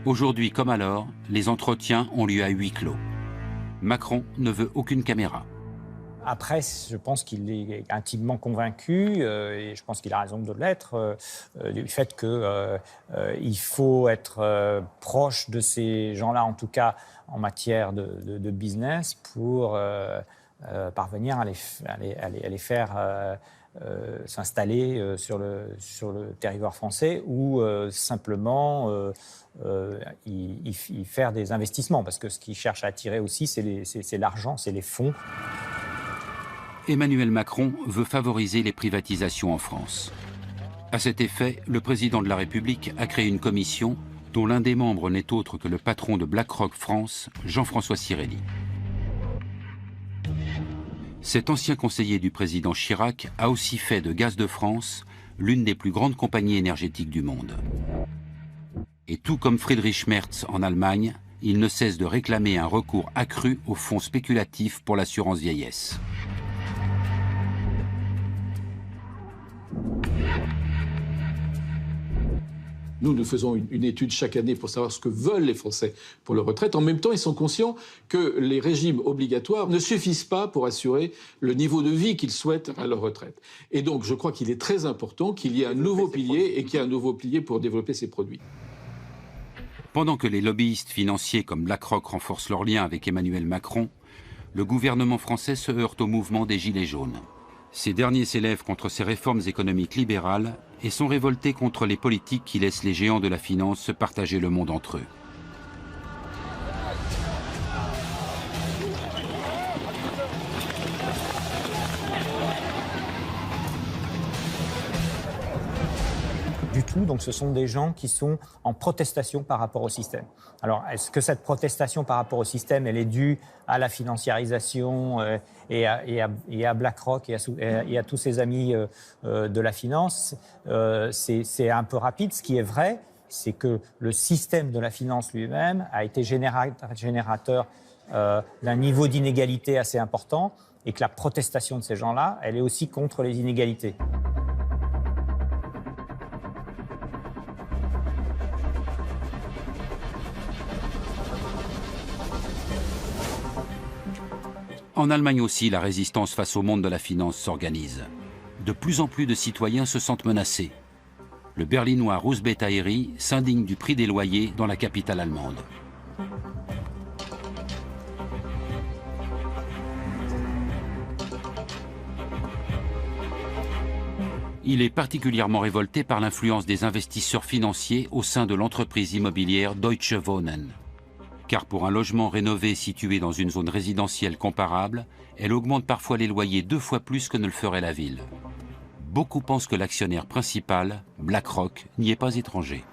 Aujourd'hui comme alors, les entretiens ont lieu à huis clos. Macron ne veut aucune caméra. Après, je pense qu'il est intimement convaincu, et je pense qu'il a raison de l'être, du fait qu'il faut être proche de ces gens-là, en tout cas en matière de business, pour parvenir à les faire s'installer sur le territoire français ou simplement y faire des investissements. Parce que ce qu'il cherche à attirer aussi, c'est l'argent, c'est les fonds. Emmanuel Macron veut favoriser les privatisations en France. À cet effet, le président de la République a créé une commission dont l'un des membres n'est autre que le patron de BlackRock France, Jean-François Cirelli. Cet ancien conseiller du président Chirac a aussi fait de Gaz de France l'une des plus grandes compagnies énergétiques du monde. Et tout comme Friedrich Merz en Allemagne, il ne cesse de réclamer un recours accru aux fonds spéculatifs pour l'assurance vieillesse. Nous faisons une étude chaque année pour savoir ce que veulent les Français pour leur retraite. En même temps, ils sont conscients que les régimes obligatoires ne suffisent pas pour assurer le niveau de vie qu'ils souhaitent à leur retraite. Et donc, je crois qu'il est très important qu'il y ait un nouveau pilier et qu'il y ait un nouveau pilier pour développer ces produits. Pendant que les lobbyistes financiers comme BlackRock renforcent leurs liens avec Emmanuel Macron, le gouvernement français se heurte au mouvement des Gilets jaunes. Ces derniers s'élèvent contre ces réformes économiques libérales et sont révoltés contre les politiques qui laissent les géants de la finance se partager le monde entre eux. Du tout, donc ce sont des gens qui sont en protestation par rapport au système. Alors, est-ce que cette protestation par rapport au système, elle est due à la financiarisation et à BlackRock et à tous ses amis de la finance? C'est un peu rapide. Ce qui est vrai, c'est que le système de la finance lui-même a été générateur d'un niveau d'inégalité assez important et que la protestation de ces gens-là, elle est aussi contre les inégalités. En Allemagne aussi, la résistance face au monde de la finance s'organise. De plus en plus de citoyens se sentent menacés. Le Berlinois Russ Bettaieri s'indigne du prix des loyers dans la capitale allemande. Il est particulièrement révolté par l'influence des investisseurs financiers au sein de l'entreprise immobilière Deutsche Wohnen. Car pour un logement rénové situé dans une zone résidentielle comparable, elle augmente parfois les loyers 2 fois plus que ne le ferait la ville. Beaucoup pensent que l'actionnaire principal, BlackRock, n'y est pas étranger.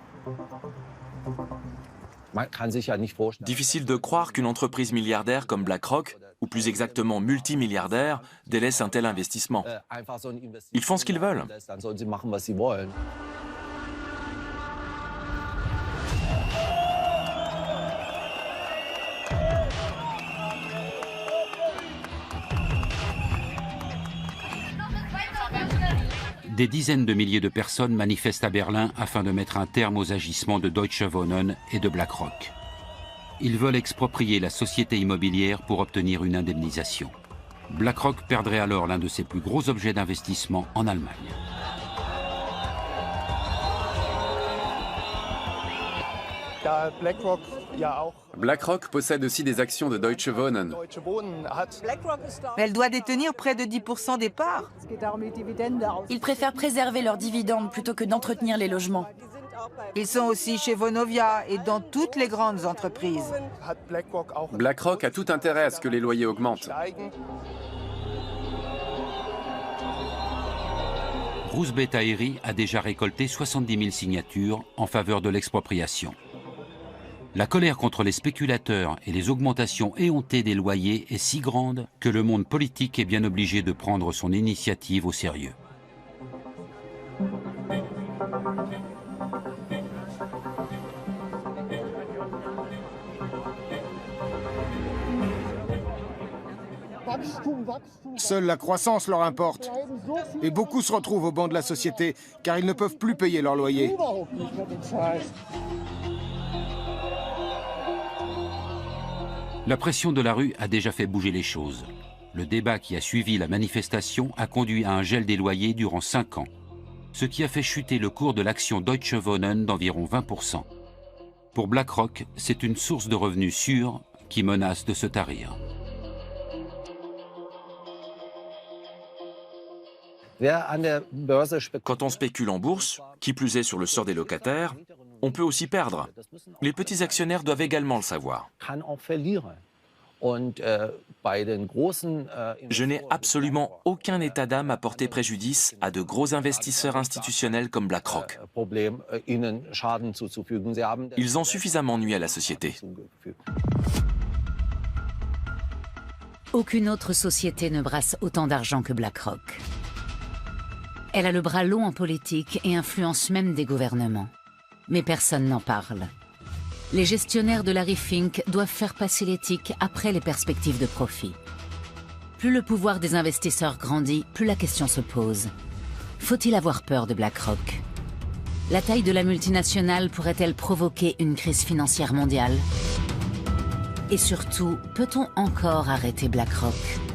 Difficile de croire qu'une entreprise milliardaire comme BlackRock, ou plus exactement multimilliardaire, délaisse un tel investissement. Ils font ce qu'ils veulent. Des dizaines de milliers de personnes manifestent à Berlin afin de mettre un terme aux agissements de Deutsche Wohnen et de BlackRock. Ils veulent exproprier la société immobilière pour obtenir une indemnisation. BlackRock perdrait alors l'un de ses plus gros objets d'investissement en Allemagne. BlackRock possède aussi des actions de Deutsche Wohnen. Mais elle doit détenir près de 10% des parts. Ils préfèrent préserver leurs dividendes plutôt que d'entretenir les logements. Ils sont aussi chez Vonovia et dans toutes les grandes entreprises. BlackRock a tout intérêt à ce que les loyers augmentent. Russ Bettaieri a déjà récolté 70 000 signatures en faveur de l'expropriation. La colère contre les spéculateurs et les augmentations éhontées des loyers est si grande que le monde politique est bien obligé de prendre son initiative au sérieux. Seule la croissance leur importe. Et beaucoup se retrouvent au banc de la société car ils ne peuvent plus payer leur loyer. La pression de la rue a déjà fait bouger les choses. Le débat qui a suivi la manifestation a conduit à un gel des loyers durant 5 ans, ce qui a fait chuter le cours de l'action Deutsche Wohnen d'environ 20%. Pour BlackRock, c'est une source de revenus sûre qui menace de se tarir. Quand on spécule en bourse, qui plus est sur le sort des locataires, on peut aussi perdre. Les petits actionnaires doivent également le savoir. Je n'ai absolument aucun état d'âme à porter préjudice à de gros investisseurs institutionnels comme BlackRock. Ils ont suffisamment nui à la société. Aucune autre société ne brasse autant d'argent que BlackRock. Elle a le bras long en politique et influence même des gouvernements. Mais personne n'en parle. Les gestionnaires de Larry Fink doivent faire passer l'éthique après les perspectives de profit. Plus le pouvoir des investisseurs grandit, plus la question se pose. Faut-il avoir peur de BlackRock? La taille de la multinationale pourrait-elle provoquer une crise financière mondiale? Et surtout, peut-on encore arrêter BlackRock?